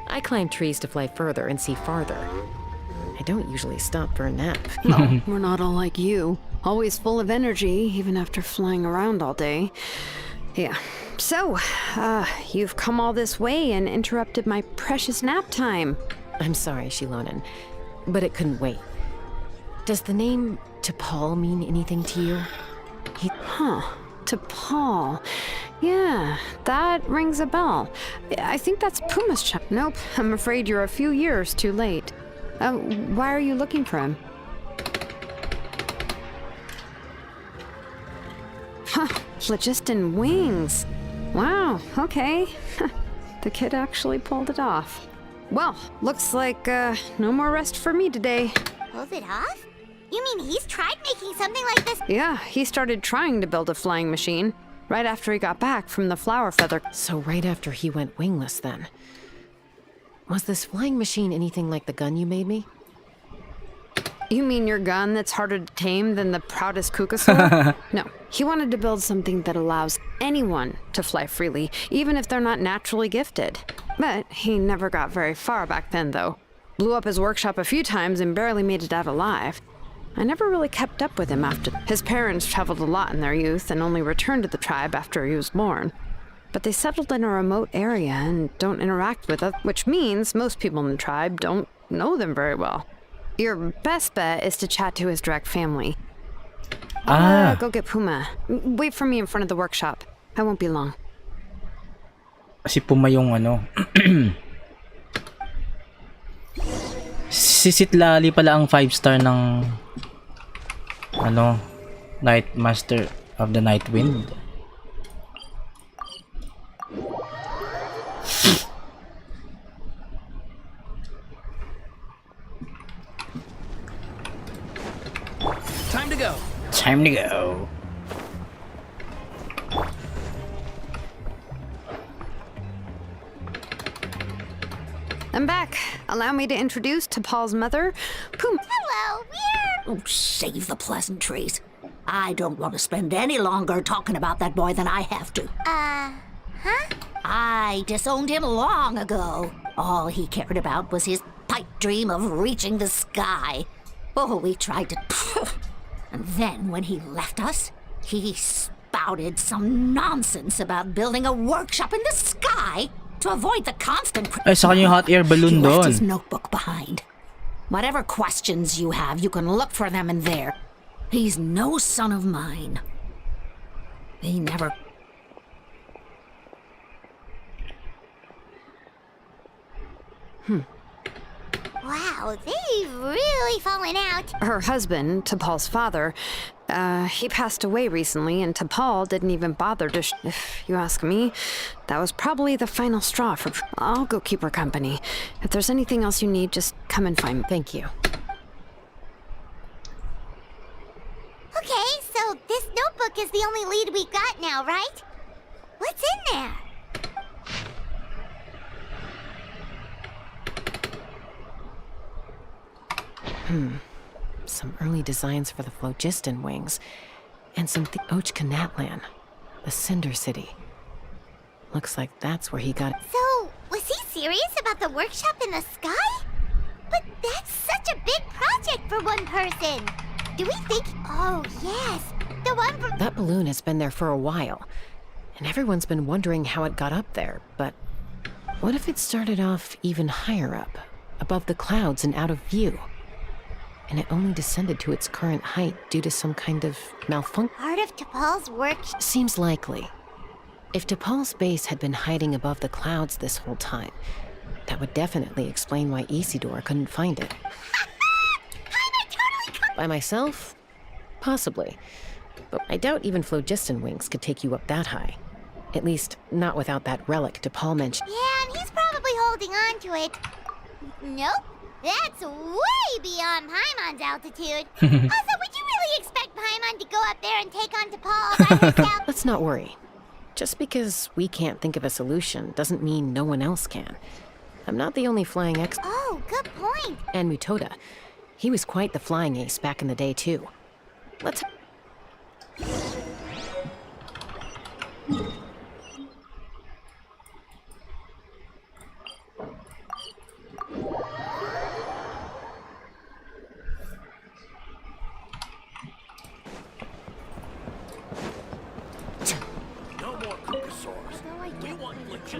I climb trees to fly further and see farther. I don't usually stop for a nap. No, we're not all like you. Always full of energy, even after flying around all day. Yeah. So, you've come all this way and interrupted my precious nap time. I'm sorry, Shilonen, but it couldn't wait. Does the name T'Pol mean anything to you? T'Pol. Yeah, that rings a bell. I think that's Puma's child. Nope, I'm afraid you're a few years too late. Why are you looking for him? Phlogiston wings. Wow, okay. The kid actually pulled it off. Well, looks like no more rest for me today. Pulled it off? You mean he's tried making something like this? Yeah, he started trying to build a flying machine right after he got back from the flower feather. So right after he went wingless then. Was this flying machine anything like the gun you made me? You mean your gun that's harder to tame than the proudest Kukusaur? No, he wanted to build something that allows anyone to fly freely, even if they're not naturally gifted. But he never got very far back then, though. Blew up his workshop a few times and barely made it out alive. I never really kept up with him after. His parents traveled a lot in their youth and only returned to the tribe after he was born. But they settled in a remote area and don't interact with us, which means most people in the tribe don't know them very well. Your best bet is to chat to his direct family. Go get Puma. Wait for me in front of the workshop. I won't be long. Si Puma yung ano. Si Sitlali pala ang 5-star ng ano, Night Master of the Night Wind. Time to go. Time to go. I'm back. Allow me to introduce T'Pol's mother, Puma. Hello, we're... Oh, save the pleasantries. I don't want to spend any longer talking about that boy than I have to. Huh? I disowned him long ago. All he cared about was his pipe dream of reaching the sky. Oh, we tried to... And then when he left us, he spouted some nonsense about building a workshop in the sky to avoid the constant... Ay, sa kanya yung hot air balloon He left doon. his notebook behind. Whatever questions you have, you can look for them in there. He's no son of mine. He never... Wow, they've really fallen out. Her husband, T'Pol's father, he passed away recently, and T'Pol didn't even bother to. If you ask me, that was probably the final straw for. I'll go keep her company. If there's anything else you need, just come and find me. Thank you. Okay, so this notebook is the only lead we got now, right? What's in there? Some early designs for the phlogiston wings, and some Ochkanatlan, the Cinder City. Looks like that's where he got it. So, was he serious about the workshop in the sky? But that's such a big project for one person. Do we think... Oh, yes. The one from... That balloon has been there for a while, and everyone's been wondering how it got up there, but what if it started off even higher up, above the clouds and out of view? And it only descended to its current height due to some kind of malfunction. Part of T'Pol's work... Seems likely. If T'Pol's base had been hiding above the clouds this whole time, that would definitely explain why Isidore couldn't find it. By myself? Possibly. But I doubt even phlogiston wings could take you up that high. At least, not without that relic T'Pol mentioned. Yeah, and he's probably holding on to it. Nope. That's way beyond Paimon's altitude. Also, would you really expect Paimon to go up there and take on T'Pol all by himself? Let's not worry. Just because we can't think of a solution doesn't mean no one else can. I'm not the only flying expert. Oh, good point. And Mutoda. He was quite the flying ace back in the day, too. Let's...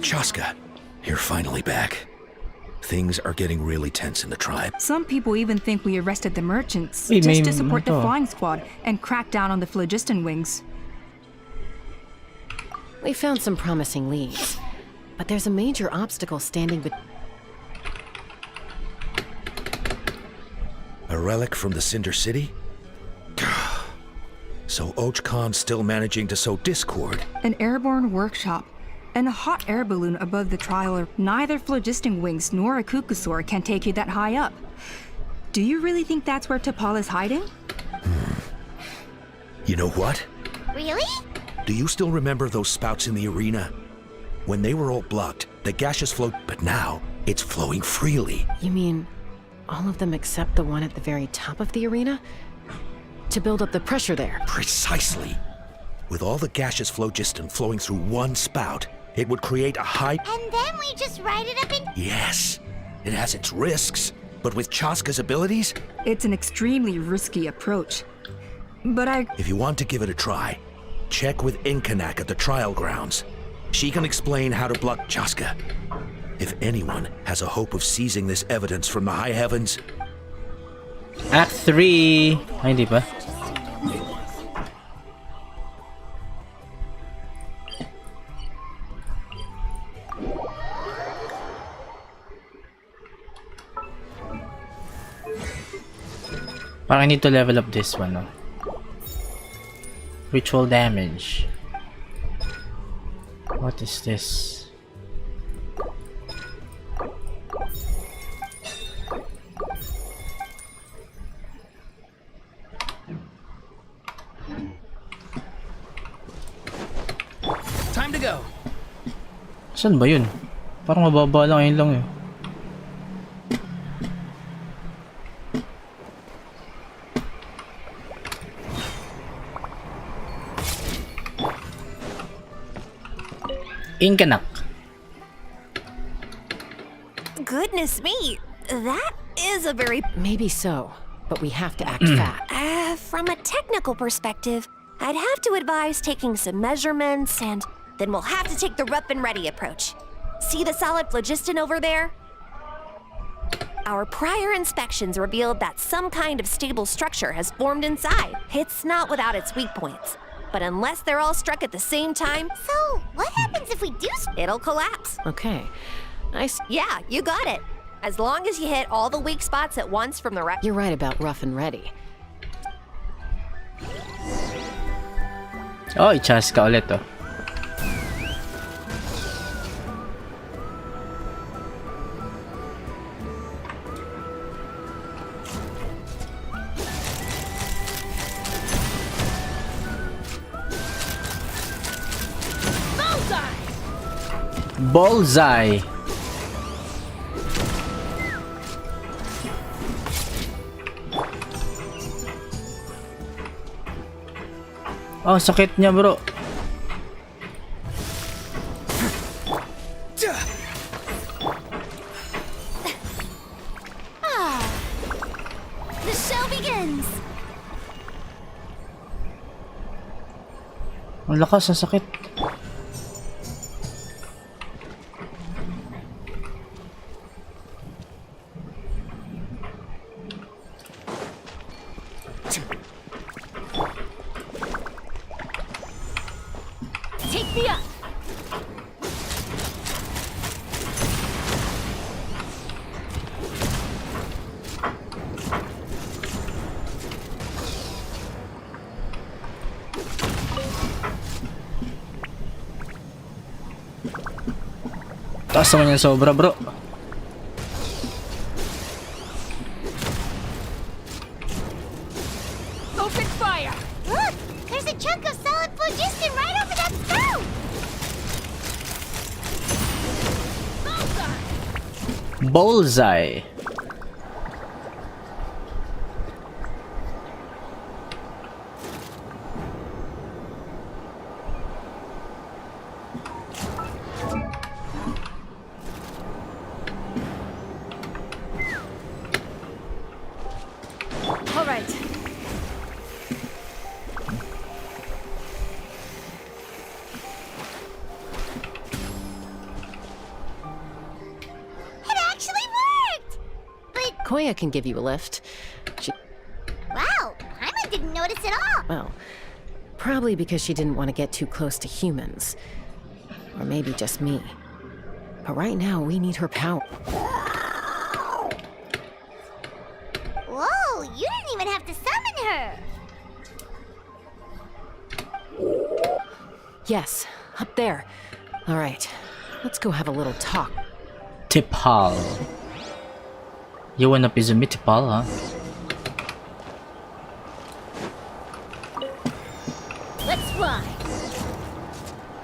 Chaska, you're finally back. Things are getting really tense in the tribe. Some people even think we arrested the merchants Wait, just may- to support the ano to? flying squad and crack down on the phlogiston wings. We found some promising leads, but there's a major obstacle standing between... A relic from the Cinder City? So Och Khan's still managing to sow discord. An airborne workshop and a hot air balloon above the trial. Neither phlogiston wings nor a kukusaur can take you that high up. Do you really think that's where T'Pol is hiding? You know what? Really? Do you still remember those spouts in the arena? When they were all blocked, the gaseous flowed, but now it's flowing freely. You mean all of them except the one at the very top of the arena? To build up the pressure there. Precisely. With all the gaseous phlogiston flowing through one spout, it would create a high... And then we just ride it up in... Yes, it has its risks, but with Chaska's abilities... It's an extremely risky approach. But If you want to give it a try, check with Inkanak at the trial grounds. She can explain how to block Chaska. If anyone has a hope of seizing this evidence from the high heavens... Act 3. Ay, hindi pa. Parang I need to level up this one, no? Ritual damage. What is this? Time to go. Saan ba yun? Parang mababa lang, yun lang eh. Inkanak. Goodness me, that is a very... Maybe so, but we have to act fast. From a technical perspective, I'd have to advise taking some measurements, and then we'll have to take the rough and ready approach. See the solid phlogiston over there? Our prior inspections revealed that some kind of stable structure has formed inside. It's not without its weak points, but unless they're all struck at the same time... So, what happens if we do... It'll collapse. Okay. Yeah, you got it. As long as you hit all the weak spots at once from the You're right about rough and ready. Oh, i-chaska ulit oh. Bullseye. Oh, sakit niya, bro. The show begins! Ang lakas, ang sakit. Take me up! Taas naman yung sobra, bro. Open fire! Look! There's a chunk of solid phlogiston right over that spout! Bullseye. All right. It actually worked! But, Koya can give you a lift. wow, Paimon didn't notice at all. Well, probably because she didn't want to get too close to humans. Or maybe just me. But right now, we need her power. Whoa, you didn't even have to summon her. Yes, up there. All right, let's go have a little talk. Tipal. You wanna piece of me, Tipal, huh? Let's fly.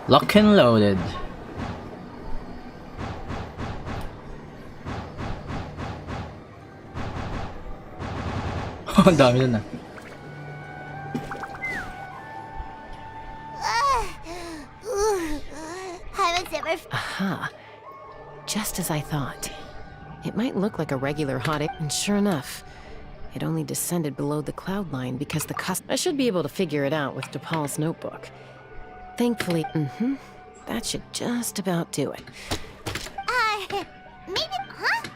Lock and loaded. Ang dami na. Paimon's never... Aha. Just as I thought. It might look like a regular hot air, and sure enough, it only descended below the cloud line because the I should be able to figure it out with DePaul's notebook. Thankfully, that should just about do it. Maybe... Huh?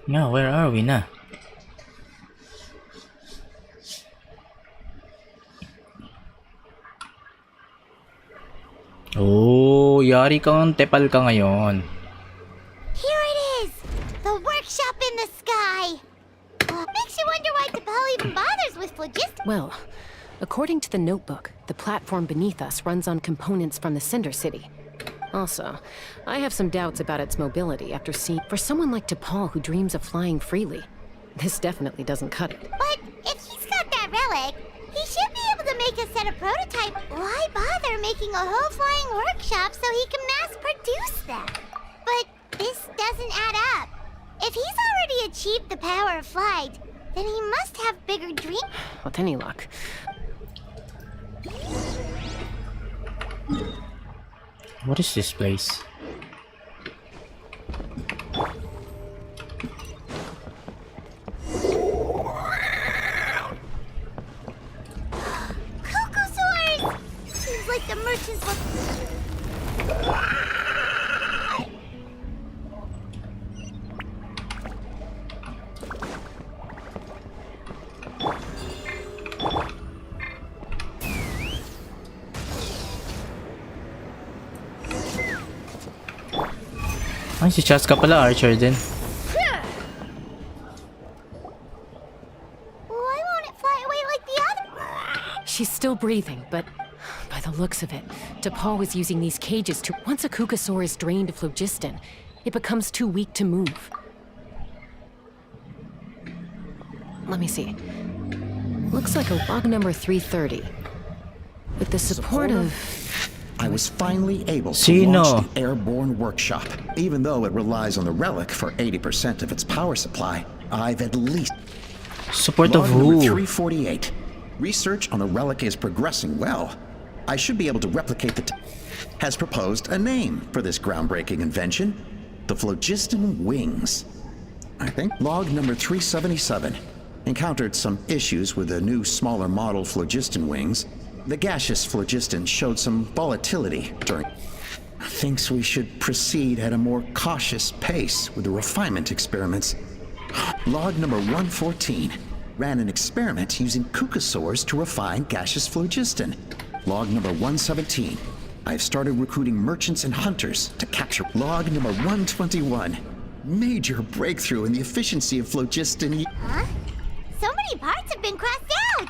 Yeah, where are we na? Oh, yari kang tepal ka ngayon. Here it is! The workshop in the sky! Makes you wonder why DePaul even bothers with phlogiston. Well, according to the notebook, the platform beneath us runs on components from the Cinder City. Also, I have some doubts about its mobility after seeing... For someone like DePaul who dreams of flying freely, this definitely doesn't cut it. But if he's got that relic, he should be able to make a set of prototype. Why bother making a whole flying workshop so he can mass-produce them? But this doesn't add up. If he's already achieved the power of flight, then he must have bigger dreams. With any luck. What is this place? Cocosaurs! Seems like the merchants were... Ay, si Chaska pala, archer din. Why won't it fly away like the other? She's still breathing, but by the looks of it, DePaul was using these cages to... Once a Kukasaur is drained of phlogiston, it becomes too weak to move. Let me see. Looks like a log number 330. With the support of... I was finally able to launch the airborne workshop. Even though it relies on the relic for 80% of its power supply, I've at least... Support Log of number who? 348. Research on the relic is progressing well. I should be able to replicate the... has proposed a name for this groundbreaking invention. The phlogiston wings. I think log number 377 encountered some issues with the new smaller model phlogiston wings. The gaseous phlogiston showed some volatility during... Thinks we should proceed at a more cautious pace with the refinement experiments. Log number 114 ran an experiment using Kukasaurs to refine gaseous phlogiston. Log number 117. I've started recruiting merchants and hunters to capture. Log number 121. Major breakthrough in the efficiency of phlogiston. Huh? So many parts have been crossed out!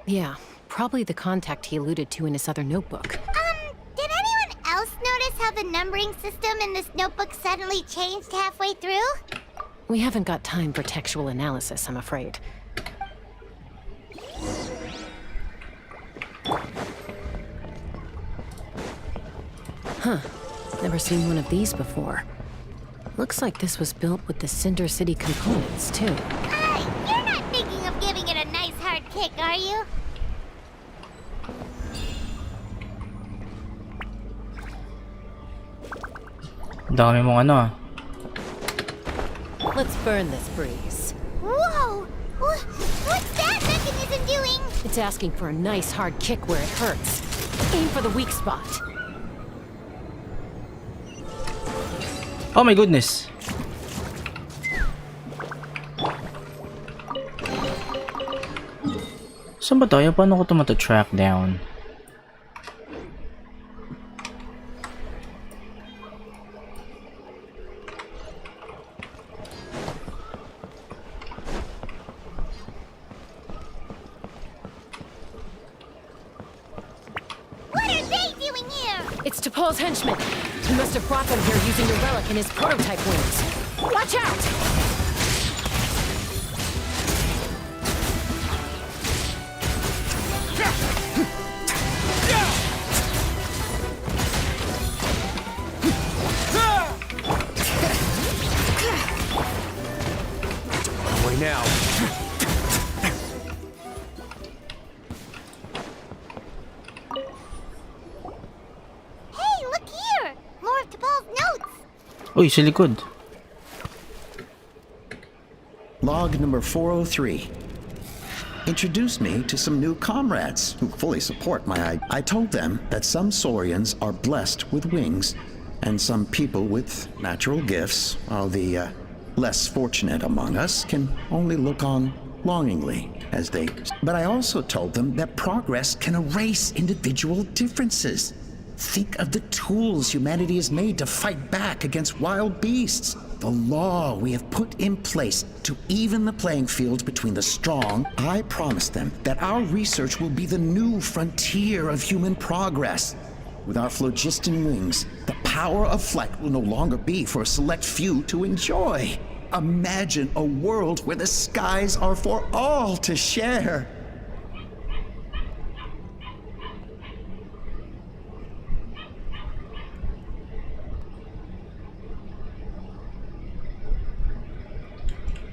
Yeah, probably the contact he alluded to in his other notebook. Did anyone else notice how the numbering system in this notebook suddenly changed halfway through? We haven't got time for textual analysis, I'm afraid. Huh. Never seen one of these before. Looks like this was built with the Cinder City components, too. You're not thinking of giving it a nice hard kick, are you? Dami mong ano ah. Let's burn this breeze. Whoa! What's that mechanism doing? It's asking for a nice hard kick where it hurts. Aim for the weak spot. Oh my goodness. Saan ba tayo? Paano ko ito mata-track down? What are they doing here? It's T'Pol's henchman. He must have brought them here using the relic in his prototype wings. Watch out! Away now. Hey, look here! More of T'Pol's notes! Uy, sa likod. Log number 403. Introduced me to some new comrades who fully support my idea. I told them that some Saurians are blessed with wings, and some people with natural gifts, while the less fortunate among us can only look on longingly as they... But I also told them that progress can erase individual differences. Think of the tools humanity has made to fight back against wild beasts. The law we have put in place to even the playing field between the strong. I promised them that our research will be the new frontier of human progress. With our phlogiston wings, the power of flight will no longer be for a select few to enjoy. Imagine a world where the skies are for all to share.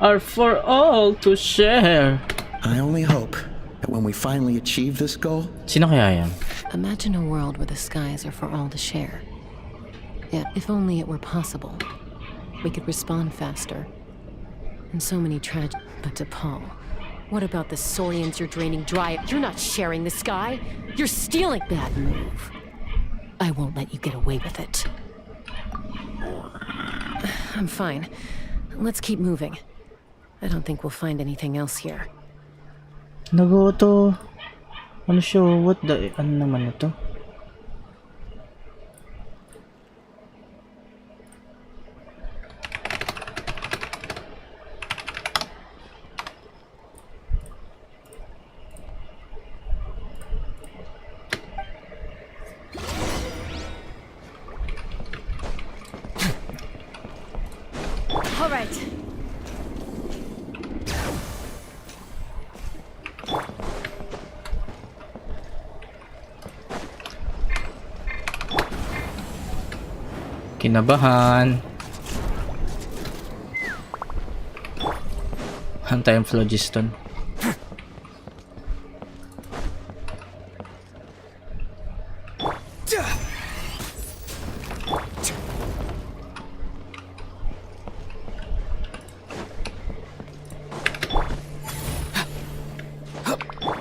Are for all to share. I only hope, that when we finally achieve this goal, Sino kaya yan? Imagine a world where the skies are for all to share. Yeah, if only it were possible. We could respond faster. And so many tragedies. But to Paul, what about the saurians you're draining dry? You're not sharing the sky. You're stealing. Bad move. I won't let you get away with it. I'm fine. Let's keep moving. I don't think we'll find anything else here. Nagoto. Ano siya? What the... Ano naman ito? All right. Kinabahan. Hantay ang phlogiston.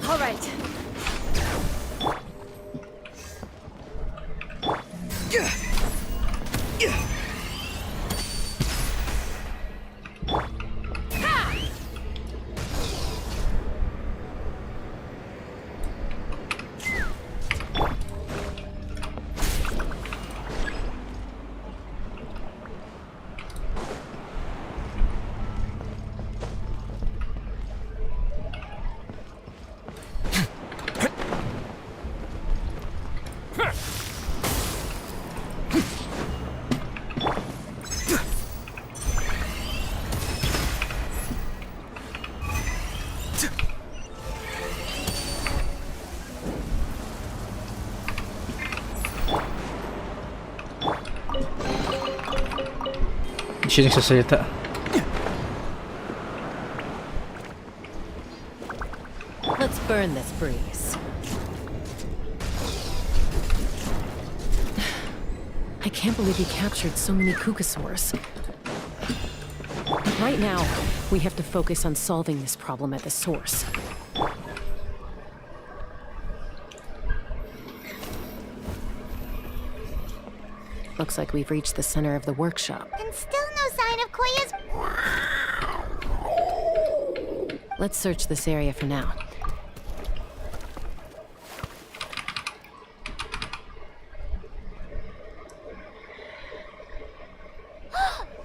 All right. Hindi siya nagsasalita. Let's burn this breeze. I can't believe we captured so many Kukasaurs. But right now, we have to focus on solving this problem at the source. Looks like we've reached the center of the workshop. And still no sign of Koya's... Let's search this area for now.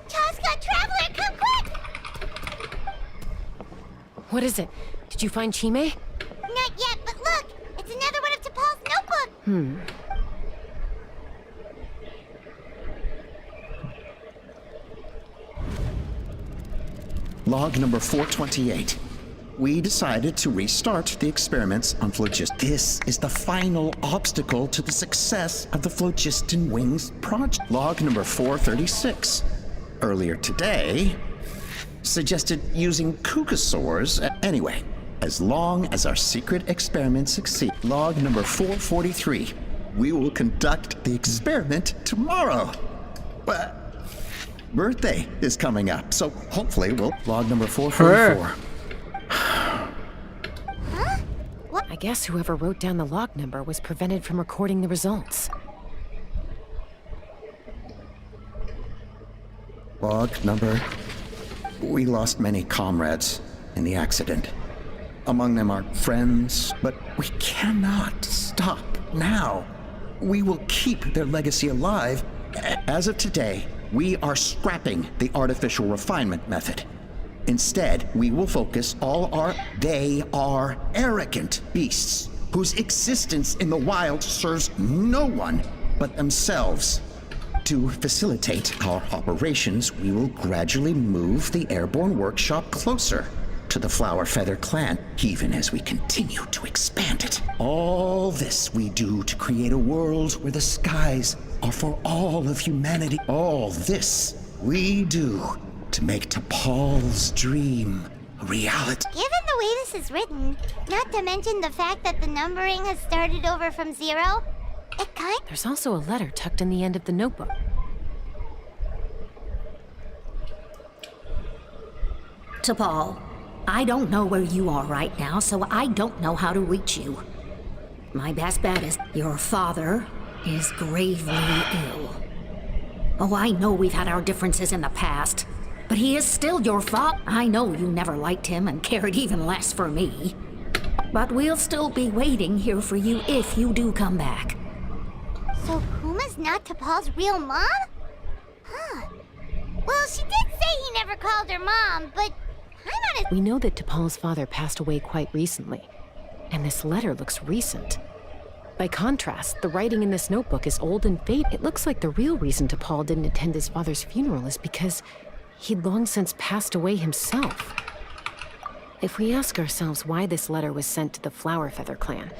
Chaska, Traveler, come quick! What is it? Did you find Chime? Not yet, but look! It's another one of T'Pol's notebooks! log number 428. We decided to restart the experiments on phlogiston. This is the final obstacle to the success of the Phlogiston Wings project. Log number 436. Earlier today, suggested using Kukasaurs. Anyway, as long as our secret experiments succeed. Log number 443. We will conduct the experiment tomorrow. But birthday is coming up, so hopefully we'll... Log number 444. I guess whoever wrote down the log number was prevented from recording the results. Log number... We lost many comrades in the accident. Among them are friends, but we cannot stop now. We will keep their legacy alive. As of today, we are scrapping the artificial refinement method. Instead, we will focus all our... They are arrogant beasts whose existence in the wild serves no one but themselves. To facilitate our operations, we will gradually move the airborne workshop closer to the Flower Feather clan, even as we continue to expand it. All this we do to create a world where the skies are for all of humanity. All this we do to make T'Pol's dream reality. Given the way this is written, not to mention the fact that the numbering has started over from 0, it kind. There's also a letter tucked in the end of the notebook. To Paul, I don't know where you are right now, so I don't know how to reach you. My best bet is your father is gravely ill. Oh, I know we've had our differences in the past, but he is still your father. I know you never liked him and cared even less for me. But we'll still be waiting here for you if you do come back. So Puma's not T'Pol's real mom? Huh. Well, she did say he never called her mom, but I'm not as... We know that T'Pol's father passed away quite recently, and this letter looks recent. By contrast, the writing in this notebook is old and faded. It looks like the real reason T'Pol didn't attend his father's funeral is because he'd long since passed away himself. If we ask ourselves why this letter was sent to the Flower Feather clan,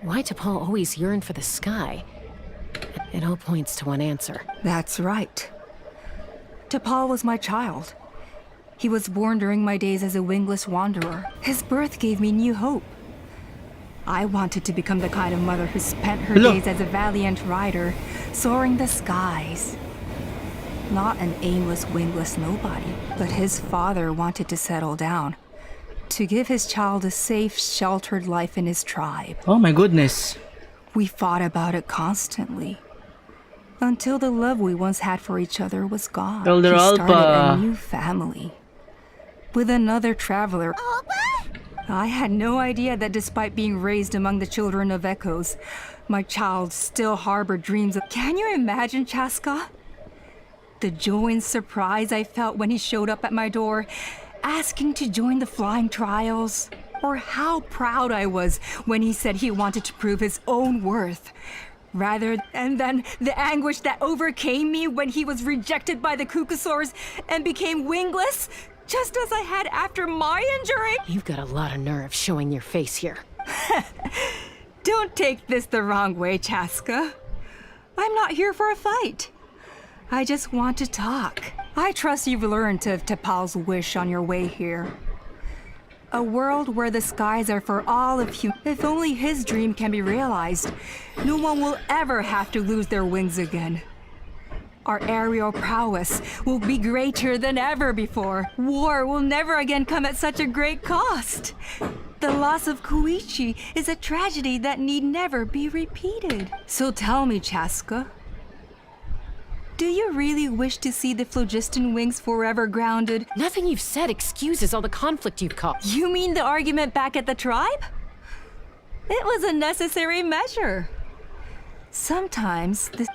why T'Pol always yearned for the sky, it all points to one answer. That's right. T'Pol was my child. He was born during my days as a wingless wanderer. His birth gave me new hope. I wanted to become the kind of mother who spent her days as a valiant rider, soaring the skies. Not an aimless, wingless nobody, but his father wanted to settle down, to give his child a safe, sheltered life in his tribe. Oh my goodness. We fought about it constantly, until the love we once had for each other was gone. Elder He started Alpa. a new family, with another traveler. I had no idea that despite being raised among the children of echoes, my child still harbored dreams of... Can you imagine, Chaska? The joy and surprise I felt when he showed up at my door, asking to join the flying trials. Or how proud I was when he said he wanted to prove his own worth. And then the anguish that overcame me when he was rejected by the Kukasaurs and became wingless, just as I had after my injury. You've got a lot of nerve showing your face here. Don't take this the wrong way, Chaska. I'm not here for a fight. I just want to talk. I trust you've learned of T'Pol's wish on your way here. A world where the skies are for all of you. If only his dream can be realized, no one will ever have to lose their wings again. Our aerial prowess will be greater than ever before. War will never again come at such a great cost. The loss of Koichi is a tragedy that need never be repeated. So tell me, Chaska, do you really wish to see the phlogiston wings forever grounded? Nothing you've said excuses all the conflict you've caused. You mean the argument back at the tribe? It was a necessary measure. Sometimes this...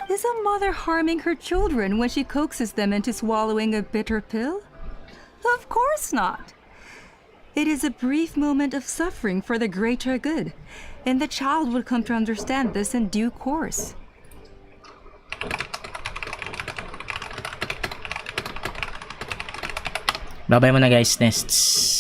Is a mother harming her children when she coaxes them into swallowing a bitter pill? Of course not. It is a brief moment of suffering for the greater good, and the child would come to understand this in due course. Babay mo na guys, nests.